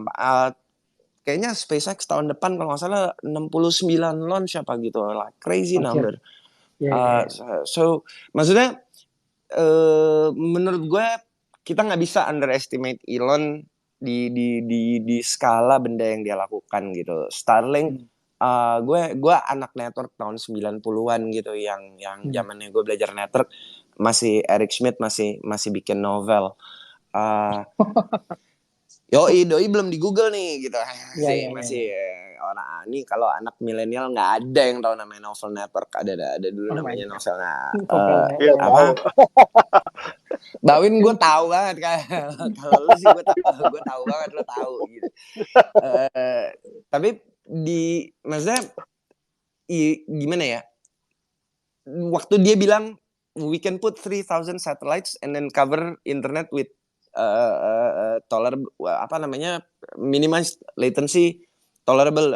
kayaknya SpaceX tahun depan kalau nggak salah 69 launch apa gitu, like crazy number. So maksudnya menurut gue kita nggak bisa underestimate Elon di skala benda yang dia lakukan gitu. Starlink, gue anak network tahun 90-an gitu, yang zamannya gue belajar network masih Eric Schmidt masih bikin novel. Doi belum di Google nih gitu. Masih orang ini, kalau anak milenial nggak ada yang tahu namanya novel network. Ada dulu namanya novelnya apa? Bawin gue tahu banget kan. Kalau lu sih gue tahu banget, lo tahu gitu. Tapi maksudnya gimana ya? Waktu dia bilang we can put 3,000 satellites and then cover internet with minimize latency, tolerable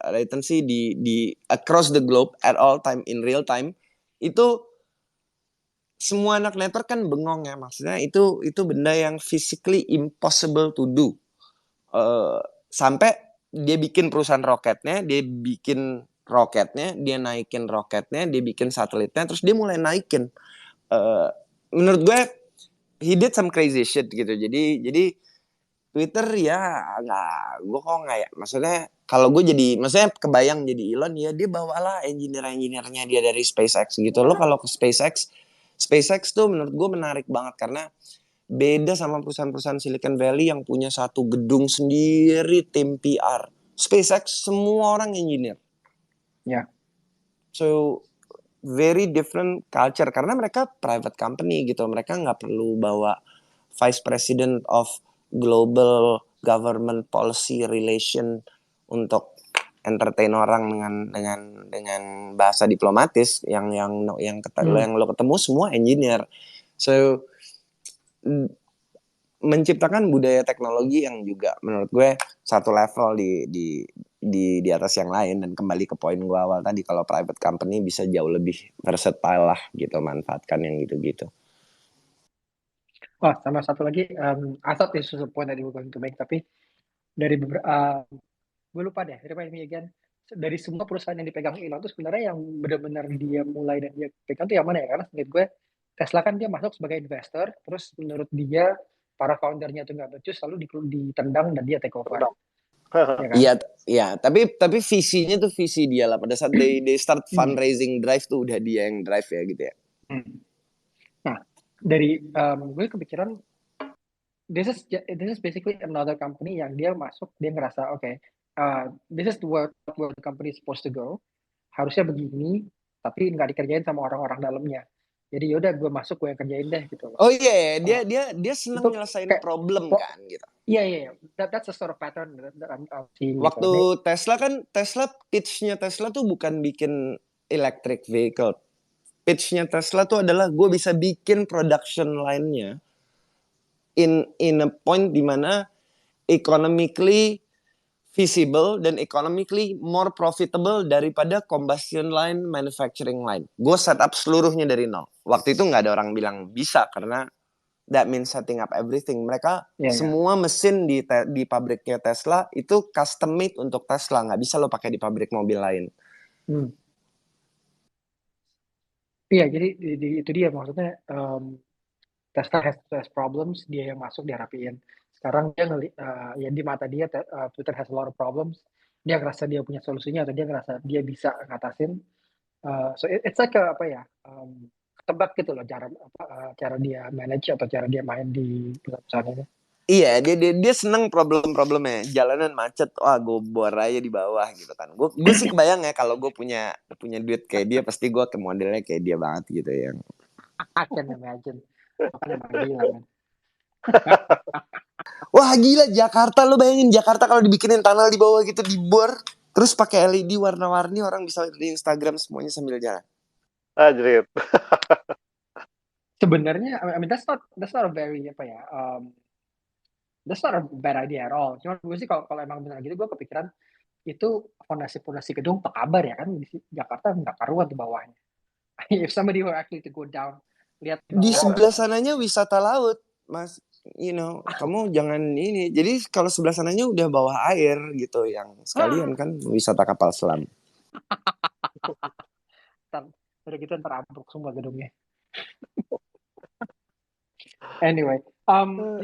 latency di across the globe at all time in real time. Itu semua anak network kan bengong ya, maksudnya itu benda yang physically impossible to do. Sampai dia bikin perusahaan roketnya, dia naikin roketnya, dia bikin satelitnya, terus dia mulai naikin. Menurut gue he did some crazy shit gitu. Jadi Twitter ya gue kok nggak ya, maksudnya kalau gue maksudnya kebayang jadi Elon ya, dia bawalah engineer-nya dia dari SpaceX gitu. Lo kalau ke SpaceX tuh menurut gue menarik banget karena beda sama perusahaan-perusahaan Silicon Valley yang punya satu gedung sendiri tim PR. SpaceX semua orang engineer. So very different culture karena mereka private company gitu. Mereka nggak perlu bawa vice president of global government policy relation untuk entertain orang dengan bahasa diplomatis yang lo ketemu semua engineer. So menciptakan budaya teknologi yang juga menurut gue satu level di atas yang lain. Dan kembali ke poin gue awal tadi, kalau private company bisa jauh lebih versatile lah gitu, manfaatkan yang gitu-gitu. Sama satu lagi, I thought this was a point that you were going to make, tapi dari gue lupa deh, remind me again. Dari semua perusahaan yang dipegang Elon itu sebenarnya yang benar-benar dia mulai dan dia pegang itu yang mana ya? Karena menurut gue Tesla kan dia masuk sebagai investor, terus menurut dia para foundernya itu nggak becus, lalu ditendang dan dia take over. Iya, tapi visinya tuh visi dia lah. Pada saat they start fundraising drive tuh udah dia yang drive ya gitu ya. Nah, dari gue kepikiran this is basically another company yang dia masuk, dia ngerasa this is where the company is supposed to go. Harusnya begini, tapi nggak dikerjain sama orang-orang dalamnya. Jadi yaudah gue masuk, gue yang kerjain deh gitu loh. Oh iya, dia seneng nyelesain problem kan gitu. Iya. That's a sort of pattern that I'm seeing. Waktu gitu. Tesla pitch-nya Tesla tuh bukan bikin electric vehicle. Pitch-nya Tesla tuh adalah gue bisa bikin production line-nya in a point dimana economically feasible dan economically more profitable daripada combustion line manufacturing line. Gue set up seluruhnya dari nol. Waktu itu nggak ada orang bilang bisa karena that means setting up everything. Mereka semua mesin di pabriknya Tesla itu custom made untuk Tesla, nggak bisa lo pakai di pabrik mobil lain. Iya, jadi itu dia maksudnya. Tesla has problems, dia yang masuk, dia rapiin. Sekarang dia ya di mata dia Twitter has a lot of problems. Dia ngerasa dia punya solusinya atau dia ngerasa dia bisa ngatasin. So it's like ketebak gitu loh cara dia manage atau cara dia main di perusahaan ini. Iya, dia seneng problem-problemnya. Jalanan macet, gue bor aja di bawah gitu kan. Gue sih kebayang ya kalau gue punya duit kayak dia, pasti gue ke modelnya kayak dia banget gitu ya. I can imagine. Makanya gila kan. Wah gila, Jakarta, lo bayangin Jakarta kalau dibikinin tunnel di bawah gitu, dibor, terus pakai LED warna-warni, orang bisa di Instagram semuanya sambil jalan. Ajrit. Sebenarnya, I mean that's not a very that's not a bad idea at all. Cuma gue sih kalau emang benar gitu, gue kepikiran itu fondasi gedung apa kabar ya kan, di Jakarta nggak karuan di bawahnya. If somebody were actually to go down, lihat di sebelah sananya wisata laut, Mas. kamu jangan ini. Jadi kalau sebelah sananya udah bawah air gitu, yang sekalian kan wisata kapal selam. Udah gitu ntar ambruk semua gedungnya. Anyway,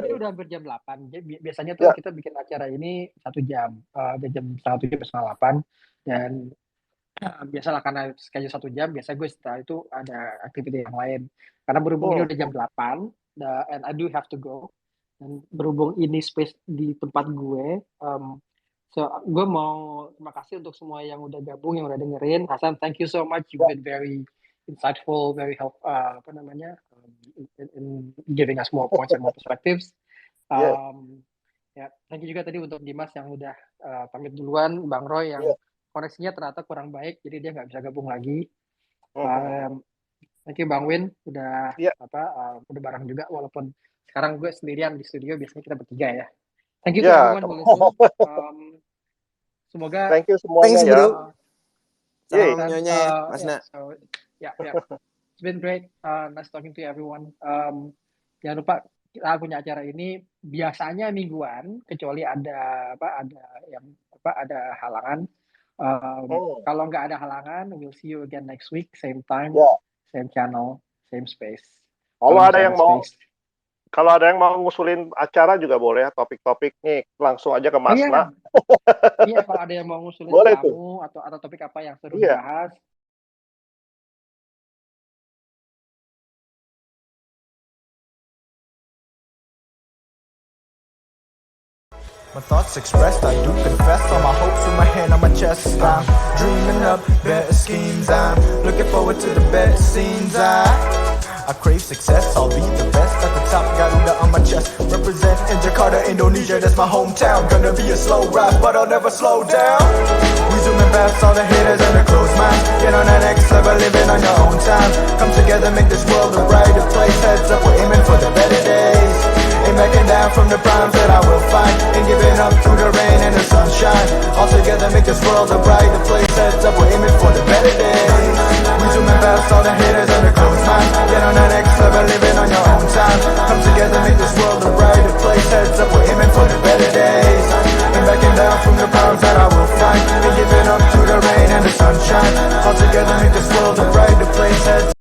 ini udah berjam 8. Jadi biasanya tuh kita bikin acara ini 1 jam, jam 7:30 dan biasalah karena schedule 1 jam, biasa gue setelah itu ada aktivitas yang lain. Karena berhubung ini udah jam 8, and I do have to go. Dan berhubung ini space di tempat gue, so gue mau terima kasih untuk semua yang udah gabung, yang udah dengerin. Hasan, thank you so much. You've been very insightful, very help, in giving us more points and more perspectives. Thank you juga tadi untuk Dimas yang udah pamit duluan, Bang Roy yang koneksinya ternyata kurang baik, jadi dia nggak bisa gabung lagi. Thank you Bang Win udah udah bareng juga, walaupun sekarang gue sendirian di studio, biasanya kita bertiga ya. Thank you to everyone who listen. Semoga thank you semuanya ya. Salam nyonya Mas Na. It's been great, nice talking to everyone. Jangan lupa kita punya acara ini biasanya mingguan, kecuali ada halangan. Kalau nggak ada halangan, we'll see you again next week, same time, same channel, same space. Kalau ada yang mau ngusulin acara juga boleh, topik-topik nih langsung aja ke Mas Na. Iya, kalau ada yang mau ngusulin tamu atau topik apa yang seru dibahas. My thoughts expressed, I do confess. All my hopes with my hand on my chest. I'm dreaming up better schemes. I'm looking forward to the better scenes. I crave success, I'll be the best at the top. Garuda on my chest, represent in Jakarta, Indonesia. That's my hometown. Gonna be a slow rise, but I'll never slow down. We zooming past all the haters and the closed minds. Get on that next level, living on your own time. Come together, make this world a brighter place. Heads up, we're aiming for the better days. Ain't backing down from the problems that I will find. Ain't giving up through the rain and the sunshine. All together make this world a brighter place. Heads up, we're aiming for the better days. We zooming past all the haters and the closed minds. Get on that next level, living on your own time. Come together, make this world a brighter place. Heads up, we're aiming for the better days. Ain't backing down from the problems that I will find. Ain't giving up through the rain and the sunshine. All together make this world a brighter place. Heads